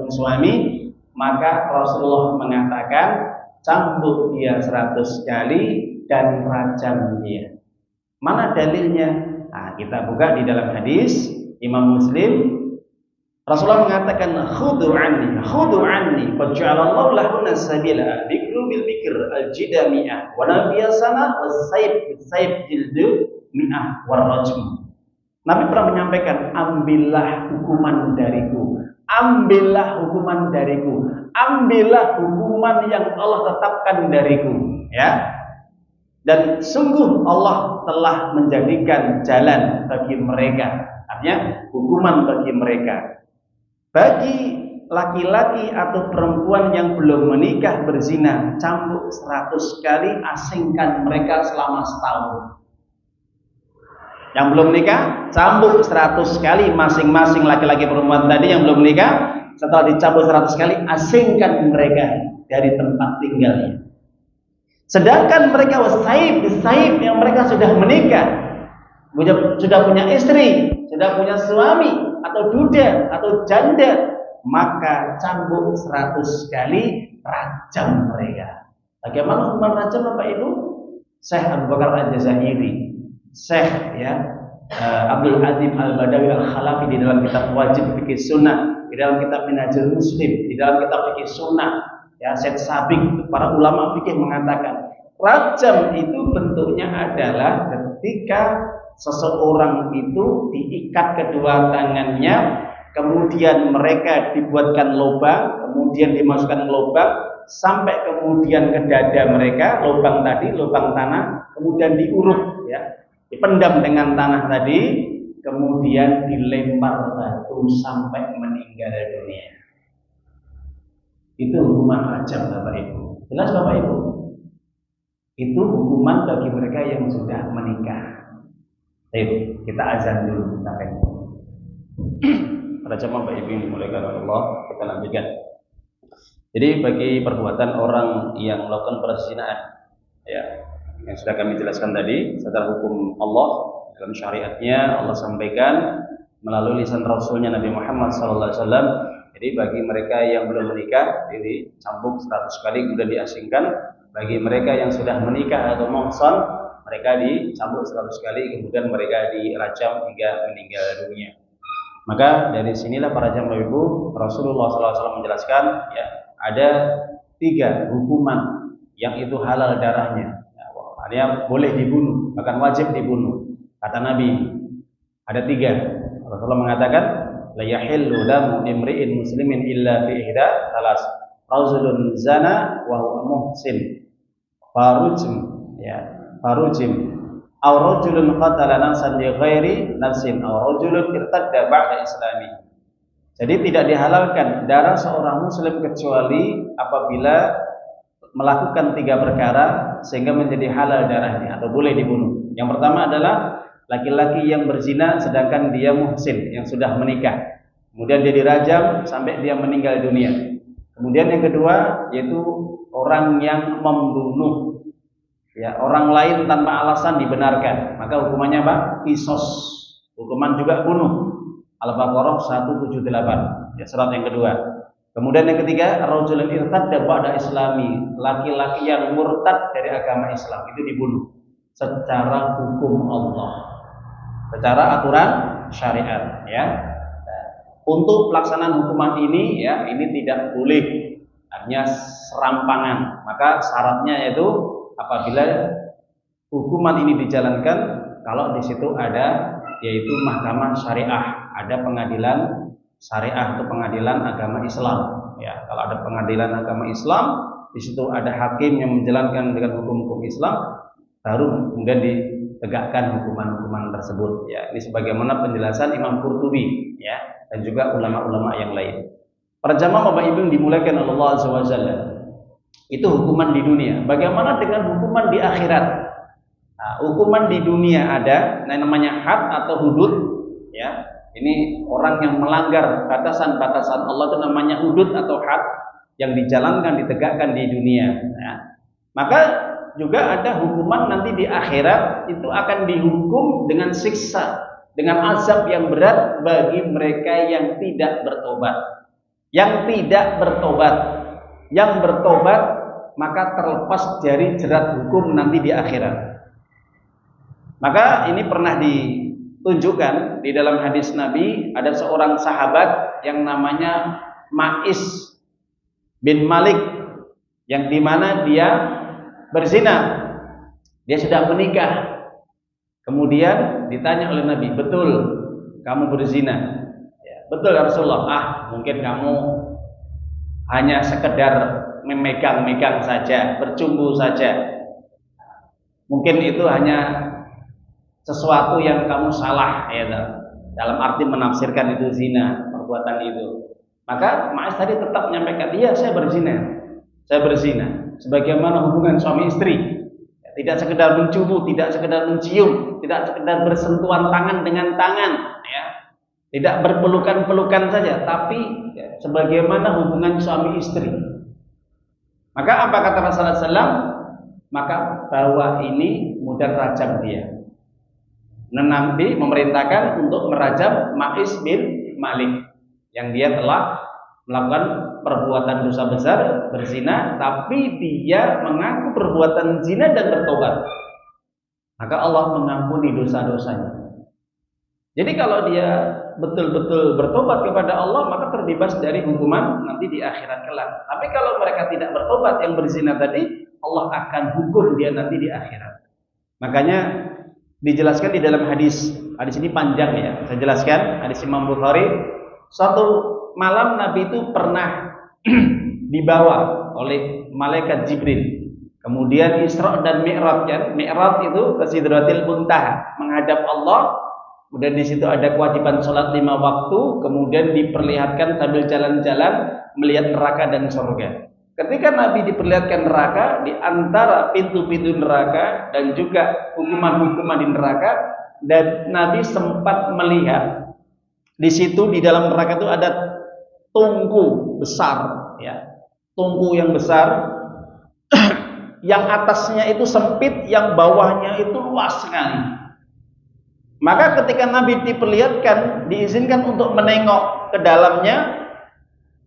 Speaker 2: suami, maka Rasulullah mengatakan cambuk dia 100 kali dan rajam dia. Mana dalilnya? Nah, kita buka di dalam hadis Imam Muslim. Rasulullah mengatakan khudhu anni faj'alallahu lahunna sabila bikru bil bikr al-jida mi'ah wa nabiyasana was-sayf jildu mi'ah warajm. Nabi pernah menyampaikan, ambillah hukuman dariku, ambillah hukuman yang Allah tetapkan dariku, ya. Dan sungguh Allah telah menjadikan jalan bagi mereka, artinya hukuman bagi mereka. Bagi laki-laki atau perempuan yang belum menikah berzina, cambuk 100 kali, asingkan mereka selama setahun. Yang belum menikah, cambuk 100 kali masing-masing laki-laki perempuan tadi yang belum menikah, setelah dicambuk 100 kali, asingkan mereka dari tempat tinggalnya. Sedangkan mereka wasaib yang mereka sudah menikah, sudah punya istri, sudah punya suami atau duda atau janda, maka cambuk 100 kali, rajam mereka. Bagaimana hukuman rajam Bapak Ibu? Syekh Abu Bakar Al-Jazairi, Syekh Abdul Azim Al-Badawi Al-Khalafi di dalam kitab Wajib Fikih Sunnah, di dalam kitab Minhajul Muslim, di dalam kitab Fikih Sunnah, Syekh Sabiq, para ulama fikih mengatakan rajam itu bentuknya adalah ketika seseorang itu diikat kedua tangannya, kemudian mereka dibuatkan lubang, kemudian dimasukkan lubang sampai kemudian ke dada mereka, lubang tadi, lubang tanah, kemudian diurut, dipendam dengan tanah tadi, kemudian dilempar batu sampai meninggal dunia. Itu hukuman rajam, Bapak Ibu. Jelas Bapak Ibu? Itu hukuman bagi mereka yang sudah menikah. Baik, kita azan dulu sampai. Rajam Bapak Ibu yang dimuliakan oleh Allah, kita lanjutkan. Jadi bagi perbuatan orang yang melakukan perzinahan, yang sudah kami jelaskan tadi, setelah hukum Allah dalam syariatnya Allah sampaikan melalui lisan Rasulnya Nabi Muhammad SAW. Jadi bagi mereka yang belum menikah, dicambuk 100 kali kemudian diasingkan. Bagi mereka yang sudah menikah atau muhsan, mereka dicambuk 100 kali kemudian mereka dirajam hingga meninggal dunia. Maka dari sinilah para jamaah ibu, Rasulullah SAW menjelaskan, ada 3 hukuman yang itu halal darahnya, yang boleh dibunuh, bahkan wajib dibunuh. Kata Nabi, ada 3. Rasulullah mengatakan, la yahillu damu imri'in muslimin illa fi ihda salas, rajulun zana wa huwa muhsin, farujim, aw rajulun qatala nafsan bi ghairi nafsin, aw rajulun irtadda ba'da islami. Jadi tidak dihalalkan darah seorang muslim kecuali apabila melakukan 3 perkara sehingga menjadi halal darahnya atau boleh dibunuh. Yang pertama adalah laki-laki yang berzina sedangkan dia muhsin, yang sudah menikah. Kemudian dia dirajam sampai dia meninggal dunia. Kemudian yang kedua yaitu orang yang membunuh orang lain tanpa alasan dibenarkan. Maka hukumannya apa? Qisas. Hukuman juga bunuh. Al-Baqarah 178, surat yang kedua. Kemudian yang ketiga, rajulun irtadda ba'da islami, laki-laki yang murtad dari agama Islam itu dibunuh secara hukum Allah, secara aturan syariat. Untuk pelaksanaan hukuman ini, ini tidak boleh hanya serampangan. Maka syaratnya yaitu apabila hukuman ini dijalankan, kalau di situ ada yaitu mahkamah syariah, ada pengadilan syariah atau pengadilan agama Islam. Kalau ada pengadilan agama Islam, di situ ada hakim yang menjalankan dengan hukum-hukum Islam, baru kemudian ditegakkan hukuman-hukuman tersebut. Ini sebagaimana penjelasan Imam Qurtubi, dan juga ulama-ulama yang lain. Para jamaah Bapak Ibu yang dimuliakan Allah Azza wa Jalla, itu hukuman di dunia. Bagaimana dengan hukuman di akhirat? Hukuman di dunia ada, namanya had atau hudud. Ini orang yang melanggar batasan-batasan Allah itu namanya hudud atau had, yang dijalankan, ditegakkan di dunia. Maka juga ada hukuman nanti di akhirat, itu akan dihukum dengan siksa, dengan azab yang berat bagi mereka yang tidak bertobat. Yang tidak bertobat, yang bertobat maka terlepas dari jerat hukum nanti di akhirat. Maka ini pernah ditunjukkan di dalam hadis Nabi, ada seorang sahabat yang namanya Ma'is bin Malik, yang dimana dia berzina, dia sudah menikah. Kemudian ditanya oleh Nabi, betul kamu berzina? Betul ya Rasulullah. Mungkin kamu hanya sekedar memegang-megang saja, bercumbu saja. Mungkin itu hanya sesuatu yang kamu salah, dalam arti menafsirkan itu zina, perbuatan itu. Maka Ma'is tadi tetap menyampaikan, iya saya berzina. Sebagaimana hubungan suami istri, tidak sekedar mencumbu, tidak sekedar mencium, tidak sekedar bersentuhan tangan dengan tangan, tidak berpelukan-pelukan saja, tapi sebagaimana hubungan suami istri. Maka apa kata Rasulullah SAW? Maka bahwa ini mudah rajam dia. Nabi memerintahkan untuk merajam Ma'is bin Malik, yang dia telah melakukan perbuatan dosa besar, berzina, tapi dia mengaku perbuatan zina dan bertobat. maka Allah mengampuni dosa-dosanya. Jadi kalau dia betul-betul bertobat kepada Allah, maka terbebas dari hukuman nanti di akhirat kelak. Tapi kalau mereka tidak bertobat, yang berzina tadi, Allah akan hukum dia nanti di akhirat. Makanya dijelaskan di dalam hadis ini panjang ya. Saya jelaskan hadis Imam Bukhari. Suatu malam Nabi itu pernah dibawa oleh malaikat Jibril. Kemudian Isra dan Mi'raj kan. Mi'raj itu ke Sidratil Muntaha, menghadap Allah. Kemudian di situ ada kewajiban sholat 5 waktu, kemudian diperlihatkan sambil jalan-jalan melihat neraka dan surga. Ketika Nabi diperlihatkan neraka, di antara pintu-pintu neraka dan juga hukuman-hukuman di neraka, dan Nabi sempat melihat di situ di dalam neraka itu ada tungku besar, ya, tungku yang besar, yang atasnya itu sempit, yang bawahnya itu luas sekali. Maka ketika Nabi diperlihatkan, diizinkan untuk menengok ke dalamnya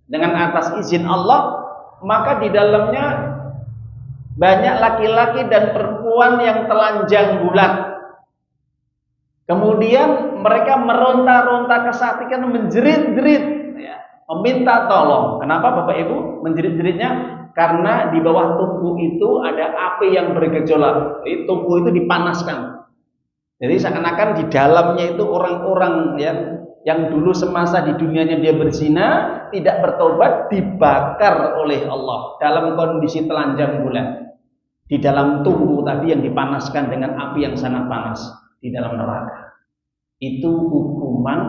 Speaker 2: dengan atas izin Allah, maka di dalamnya banyak laki-laki dan perempuan yang telanjang bulat. Kemudian mereka meronta-ronta kesakitan, menjerit-jerit, ya, meminta tolong. Kenapa Bapak Ibu menjerit-jeritnya? Karena di bawah tungku itu ada api yang bergejolak. Jadi tungku itu dipanaskan. Jadi seakan-akan di dalamnya itu orang-orang yang dulu semasa di dunianya dia berzina, tidak bertobat, dibakar oleh Allah dalam kondisi telanjang bulat. Di dalam tungku tadi yang dipanaskan dengan api yang sangat panas di dalam neraka. Itu hukuman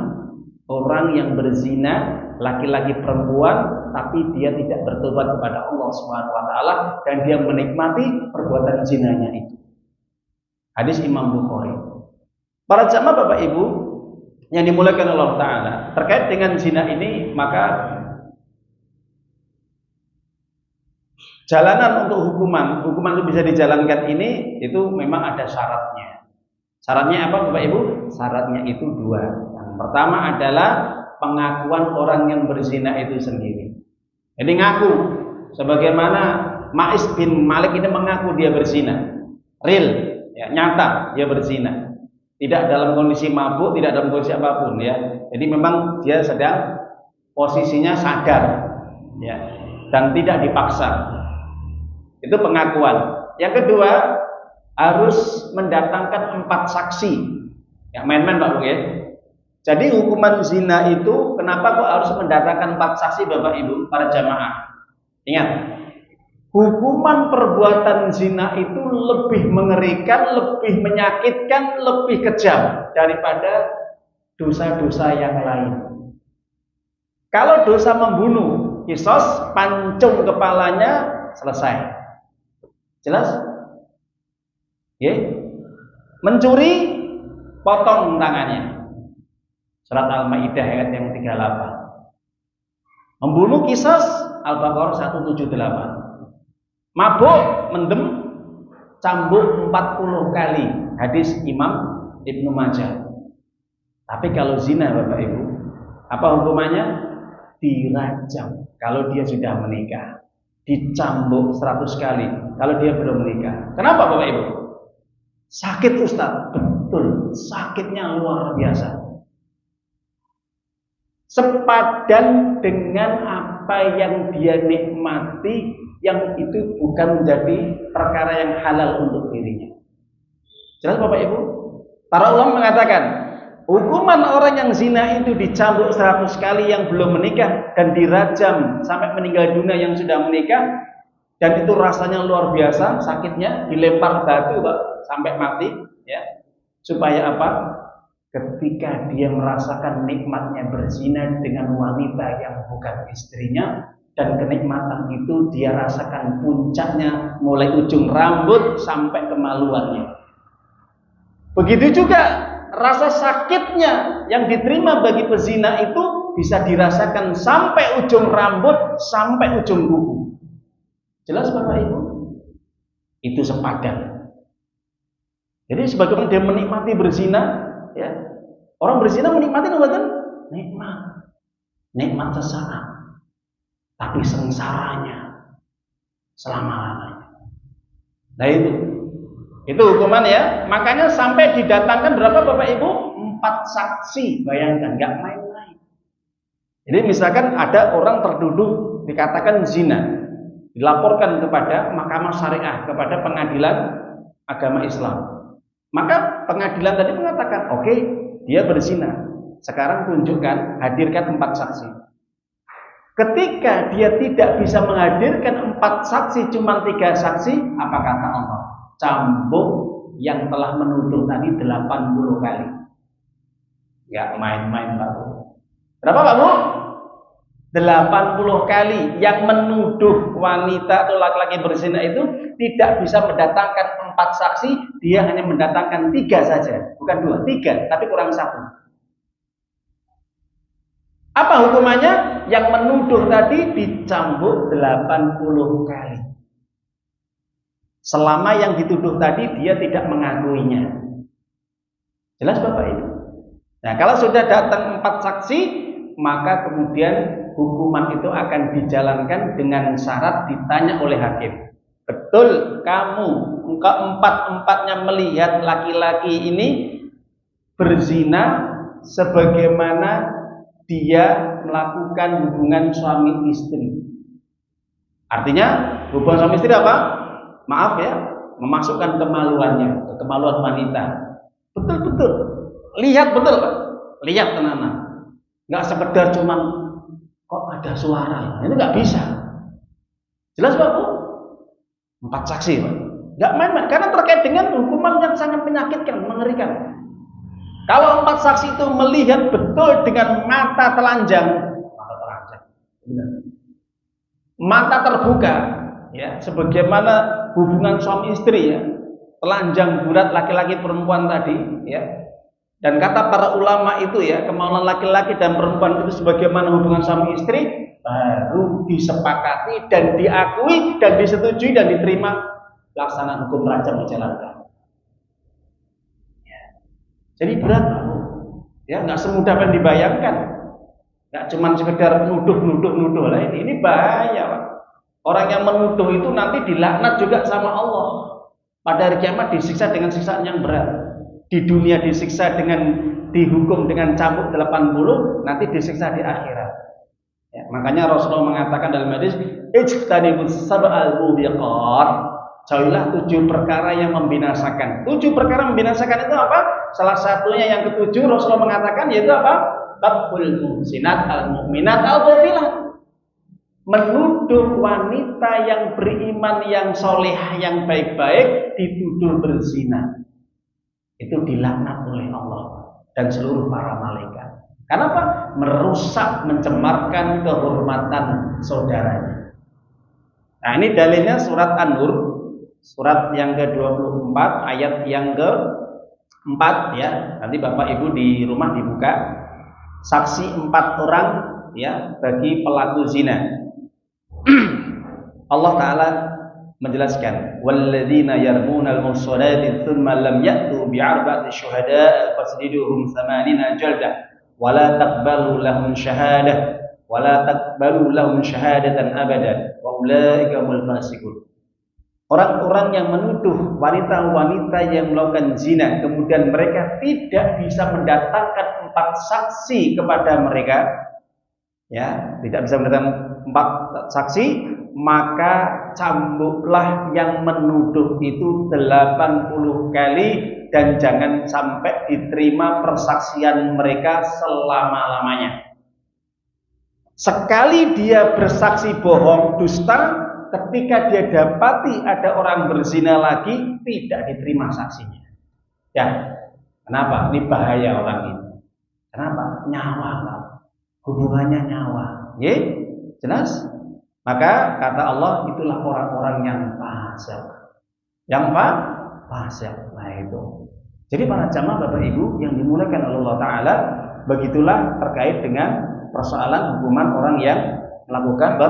Speaker 2: orang yang berzina, laki-laki perempuan, tapi dia tidak bertobat kepada Allah Subhanahu wa taala dan dia menikmati perbuatan zinanya itu. Hadis Imam Bukhari. Para jamaah Bapak Ibu yang dimuliakan Allah Ta'ala, terkait dengan zina ini, maka jalanan untuk hukuman itu bisa dijalankan ini, itu memang ada syaratnya. Syaratnya apa Bapak Ibu? Syaratnya itu 2. Yang pertama adalah pengakuan orang yang berzina itu sendiri. Jadi ngaku, sebagaimana Ma'is bin Malik ini mengaku dia berzina, real, ya, nyata dia berzina. Tidak dalam kondisi mabuk, tidak dalam kondisi apapun, ya. Jadi memang dia sedang posisinya sadar, ya, dan tidak dipaksa. Itu pengakuan. Yang kedua, harus mendatangkan 4 saksi. Ya, main-main Pak Bu ya. Jadi hukuman zina itu kenapa kok harus mendatangkan 4 saksi Bapak Ibu para jamaah? Ingat, hukuman perbuatan zina itu lebih mengerikan, lebih menyakitkan, lebih kejam daripada dosa-dosa yang lain. Kalau dosa membunuh, kisos, pancung kepalanya, selesai. Jelas? Ya? Mencuri, potong tangannya. Surat Al-Maidah ayat yang 38. Membunuh, kisos, Al-Baqarah 178. Mabuk, mendem, cambuk 40 kali. Hadis Imam Ibnu Majah. Tapi kalau zina Bapak Ibu, apa hukumannya? Dirajam kalau dia sudah menikah. Dicambuk 100 kali kalau dia belum menikah. Kenapa Bapak Ibu? Sakit Ustaz. Betul, sakitnya luar biasa. Sepadan dengan apa yang dia nikmati, yang itu bukan menjadi perkara yang halal untuk dirinya. Jelas Bapak Ibu? Para ulama mengatakan, hukuman orang yang zina itu dicambuk 100 kali yang belum menikah dan dirajam sampai meninggal dunia yang sudah menikah, dan itu rasanya luar biasa, sakitnya, dilempar batu Pak, sampai mati, ya. Supaya apa? Ketika dia merasakan nikmatnya berzina dengan wanita yang bukan istrinya, dan kenikmatan itu dia rasakan puncaknya mulai ujung rambut sampai kemaluannya. Begitu juga rasa sakitnya yang diterima bagi pezina itu bisa dirasakan sampai ujung rambut, sampai ujung kuku. Jelas Bapak Ibu? Itu sepadan. Jadi sebagaimana dia menikmati berzina, ya, orang berzina menikmati bukan? Nikmat sesaat. Tapi sengsaranya selama-lamanya. Nah Itu hukuman ya. Makanya sampai didatangkan berapa Bapak Ibu? 4 saksi. Bayangkan, nggak main-main. Jadi misalkan ada orang tertuduh dikatakan zina, dilaporkan kepada mahkamah syariah, kepada pengadilan agama Islam. Maka pengadilan tadi mengatakan, oke, dia berzina. Sekarang tunjukkan, hadirkan 4 saksi. Ketika dia tidak bisa menghadirkan 4 saksi, cuma 3 saksi, apa kata Allah? Cambuk yang telah menuduh tadi 80 kali. Gak main-main Pak Bu. Berapa Pak Bu? 80 kali. Yang menuduh wanita atau laki-laki berzina itu tidak bisa mendatangkan 4 saksi, dia hanya mendatangkan 3 saja. Bukan 2, 3, tapi kurang 1. Apa hukumannya? Yang menuduh tadi dicambuk 80 kali. Selama yang dituduh tadi dia tidak mengakuinya. Jelas Bapak Ibu? Nah, kalau sudah datang 4 saksi, maka kemudian hukuman itu akan dijalankan dengan syarat ditanya oleh hakim. Betul kamu keempat-empatnya melihat laki-laki ini berzina sebagaimana dia melakukan hubungan suami istri. Artinya hubungan suami istri apa? Maaf ya, memasukkan kemaluannya, kemaluan wanita. Betul-betul. Lihat betul Pak. Lihat tenan-tenan. Nggak sekedar cuman kok ada suara. Ini nggak bisa. Jelas Pak Bu? 4 saksi Pak. Nggak main-main karena terkait dengan hukuman yang sangat menyakitkan, mengerikan. Kalau 4 saksi itu melihat betul dengan mata telanjang, mata terbuka, ya, sebagaimana hubungan suami istri ya, telanjang bulat laki-laki perempuan tadi, ya. Dan kata para ulama itu ya, kemauan laki-laki dan perempuan itu sebagaimana hubungan suami istri, baru disepakati dan diakui dan disetujui dan diterima pelaksanaan hukum rajam dijalankan. Jadi berat Pak Bu. Ya, nggak semudah yang dibayangkan. Nggak cuma sekedar nuduh lah ini bahaya Pak. Orang yang menuduh itu nanti dilaknat juga sama Allah. Pada hari kiamat disiksa dengan siksaan yang berat. Di dunia disiksa dengan dihukum dengan cambuk 80, nanti disiksa di akhirat. Ya, makanya Rasulullah mengatakan dalam hadis, ijtanibus sab'al mubiqat. Jauhilah 7 perkara yang membinasakan. 7 perkara membinasakan itu apa? Salah satunya yang ke-7 Rasulullah mengatakan yaitu apa? Qabbul muhsinat al-mu'minat al-ghafilat. Menuduh wanita yang beriman, yang soleh, yang baik-baik dituduh berzina. Itu dilaknat oleh Allah dan seluruh para malaikat. Kenapa? Merusak, mencemarkan kehormatan saudaranya. Nah, ini dalilnya surat An-Nur. Surat yang ke-24 ayat yang ke-4 ya. Nanti Bapak Ibu di rumah dibuka. Saksi 4 orang ya bagi pelaku zina. Allah Ta'ala menjelaskan, walladzina yarmunal muhsanati tsumma lam ya'tu bi'arba'ati syuhada'a fasjiduhum 80 jaldah wa la taqbalu lahum syahadatan abadan wa ulaika humul fasiqun. Orang-orang yang menuduh wanita-wanita yang melakukan zina, kemudian mereka tidak bisa mendatangkan 4 saksi kepada mereka, ya, tidak bisa mendatangkan 4 saksi, maka cambuklah yang menuduh itu 80 kali dan jangan sampai diterima persaksian mereka selama-lamanya. Sekali dia bersaksi bohong, dusta, ketika dia dapati ada orang berzina lagi, tidak diterima saksinya. Ya, kenapa? Ini bahaya orang ini. Kenapa? Nyawa, Pak. Hubungannya nyawa. Ya, jelas? Maka kata Allah, itulah orang-orang yang fasik. Yang fasik. Nah itu. Jadi para jamaah Bapak Ibu yang dimuliakan oleh Allah Ta'ala, begitulah terkait dengan persoalan hukuman orang yang melakukan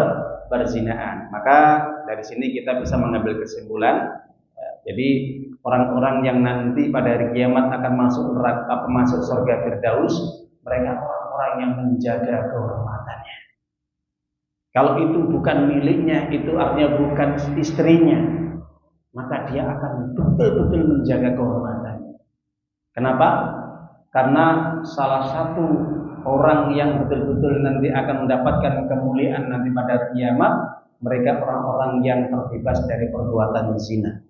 Speaker 2: berzinaan. Maka dari sini kita bisa mengambil kesimpulan. Jadi orang-orang yang nanti pada hari kiamat akan masuk neraka, masuk surga Firdaus, mereka orang-orang yang menjaga kehormatannya. Kalau itu bukan miliknya, itu artinya bukan istrinya, maka dia akan betul-betul menjaga kehormatannya. Kenapa? Karena salah satu orang yang betul-betul nanti akan mendapatkan kemuliaan nanti pada kiamat, mereka orang-orang yang terbebas dari perbuatan zina.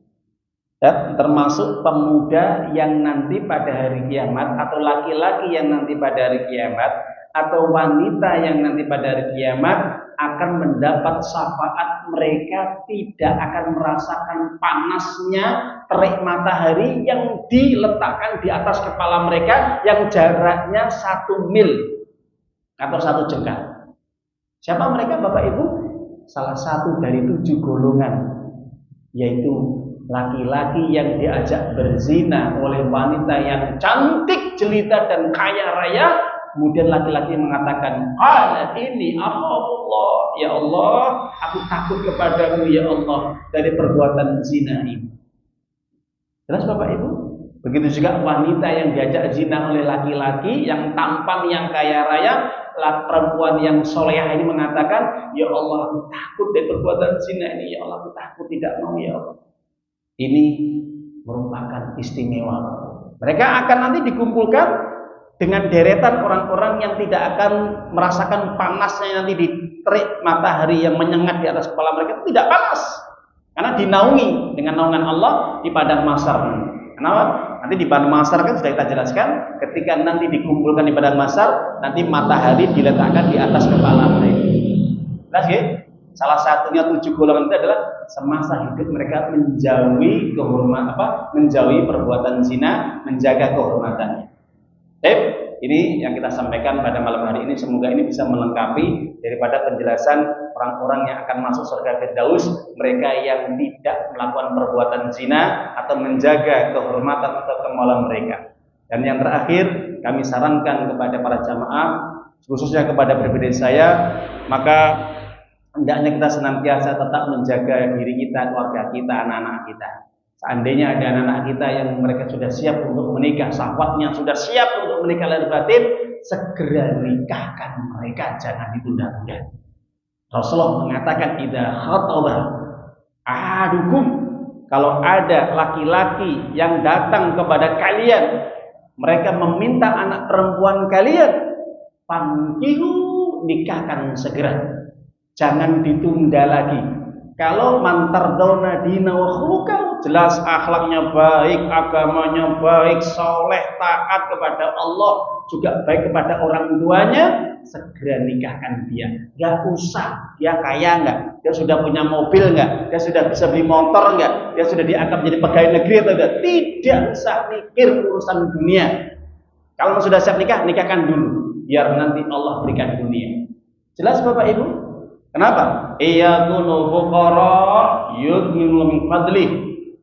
Speaker 2: Dan termasuk pemuda yang nanti pada hari kiamat, atau laki-laki yang nanti pada hari kiamat, atau wanita yang nanti pada hari kiamat akan mendapat syafaat. Mereka tidak akan merasakan panasnya terik matahari yang diletakkan di atas kepala mereka yang jaraknya 1 mil atau 1 jengkal. Siapa mereka Bapak Ibu? Salah satu dari 7 golongan, yaitu laki-laki yang diajak berzina oleh wanita yang cantik, jelita dan kaya raya. Kemudian laki-laki mengatakan, ini Allah, ya Allah, aku takut kepadamu ya Allah dari perbuatan zina ini. Jelas Bapak Ibu? Begitu juga wanita yang diajak zina oleh laki-laki yang tampan, yang kaya raya. Perempuan yang solehah ini mengatakan, ya Allah, aku takut dari perbuatan zina ini, ya Allah, aku takut, tidak mau ya Allah. Ini merupakan istimewa. Mereka akan nanti dikumpulkan dengan deretan orang-orang yang tidak akan merasakan panasnya nanti di terik matahari yang menyengat di atas kepala mereka. Tidak panas, karena dinaungi dengan naungan Allah di padang mahsyar. Kenapa? Nanti di padang mahsyar kan sudah kita jelaskan, ketika nanti dikumpulkan di padang mahsyar, nanti matahari diletakkan di atas kepala mereka. Jelas ya? Salah satunya 7 golongan itu adalah semasa hidup mereka menjauhi menjauhi perbuatan zina, menjaga kehormatannya. Ini yang kita sampaikan pada malam hari ini. Semoga ini bisa melengkapi daripada penjelasan orang-orang yang akan masuk surga Firdaus, mereka yang tidak melakukan perbuatan zina atau menjaga kehormatan atau kemaluan mereka. Dan yang terakhir, kami sarankan kepada para jamaah, khususnya kepada pribadi saya, maka hendaknya kita senantiasa tetap menjaga diri kita, keluarga kita, anak-anak kita. Seandainya ada anak-anak kita yang mereka sudah siap untuk menikah, syahwatnya sudah siap untuk menikah lahir batin, segera nikahkan mereka, jangan ditunda-tunda. Rasulullah mengatakan, idza khataba ahadukum, kalau ada laki-laki yang datang kepada kalian, mereka meminta anak perempuan kalian, fankihu, nikahkan segera. Jangan ditunda lagi. Kalau mantardona dina wa khuluqan, jelas akhlaknya baik, agamanya baik, soleh, taat kepada Allah, juga baik kepada orang tuanya, segera nikahkan dia. Gak usah dia kaya enggak, dia sudah punya mobil enggak, dia sudah bisa beli motor enggak, dia sudah dianggap jadi pegawai negeri atau enggak. Tidak usah mikir urusan dunia. Kalau sudah siap nikah, nikahkan dulu, biar nanti Allah berikan dunia. Jelas Bapak Ibu? Kenapa? Iyakunu fuqara yughninu min fadli.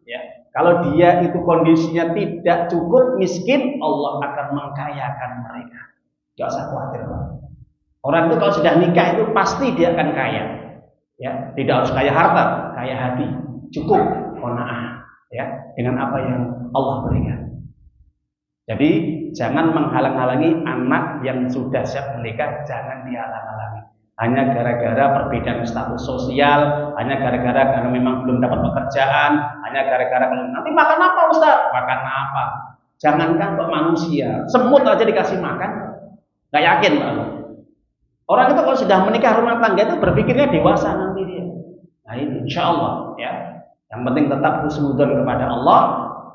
Speaker 2: Ya, kalau dia itu kondisinya tidak cukup, miskin, Allah akan mengkayakan mereka. Enggak usah khawatir, Pak. Orang itu kalau sudah nikah itu pasti dia akan kaya. Ya, tidak harus kaya harta, kaya hati. Cukup qanaah ya dengan apa yang Allah berikan. Jadi jangan menghalang-halangi anak yang sudah siap menikah, jangan dihalang-halangi. Hanya gara-gara perbedaan status sosial, hanya gara-gara karena memang belum dapat pekerjaan, hanya gara-gara nanti makan apa Ustaz? Makan apa? Jangankan kok manusia, semut aja dikasih makan, nggak yakin Pak. Orang itu kalau sudah menikah rumah tangga itu berpikirnya dewasa nanti dia. Nah ini insya Allah ya. Yang penting tetap husnudzon kepada Allah,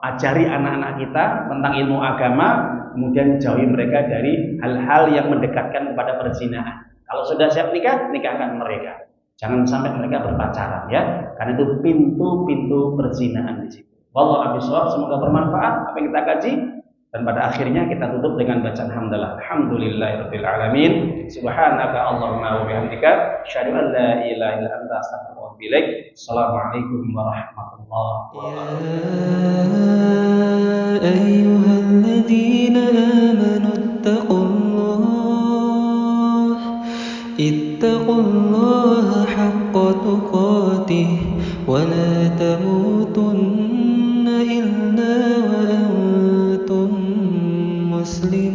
Speaker 2: ajari anak-anak kita tentang ilmu agama, kemudian jauhi mereka dari hal-hal yang mendekatkan kepada perzinahan. Kalau sudah siap nikah, nikahkan mereka. Jangan sampai mereka berpacaran ya, karena itu pintu-pintu perzinahan di situ. Wallahu a'lam bishawab. Semoga bermanfaat apa yang kita kaji, dan pada akhirnya kita tutup dengan bacaan hamdalah. Alhamdulillahirabbil alamin. Subhanaka Allahumma wa bihamdika, asyhadu an la ilaha illa anta, astaghfiruka wa atubu ilaik. Assalamualaikum warahmatullahi wabarakatuh.
Speaker 1: Ya ayyuhalladzina amanu ittaqullaha haqqa tuqatih wa la tamutunna illa wa antum muslimun.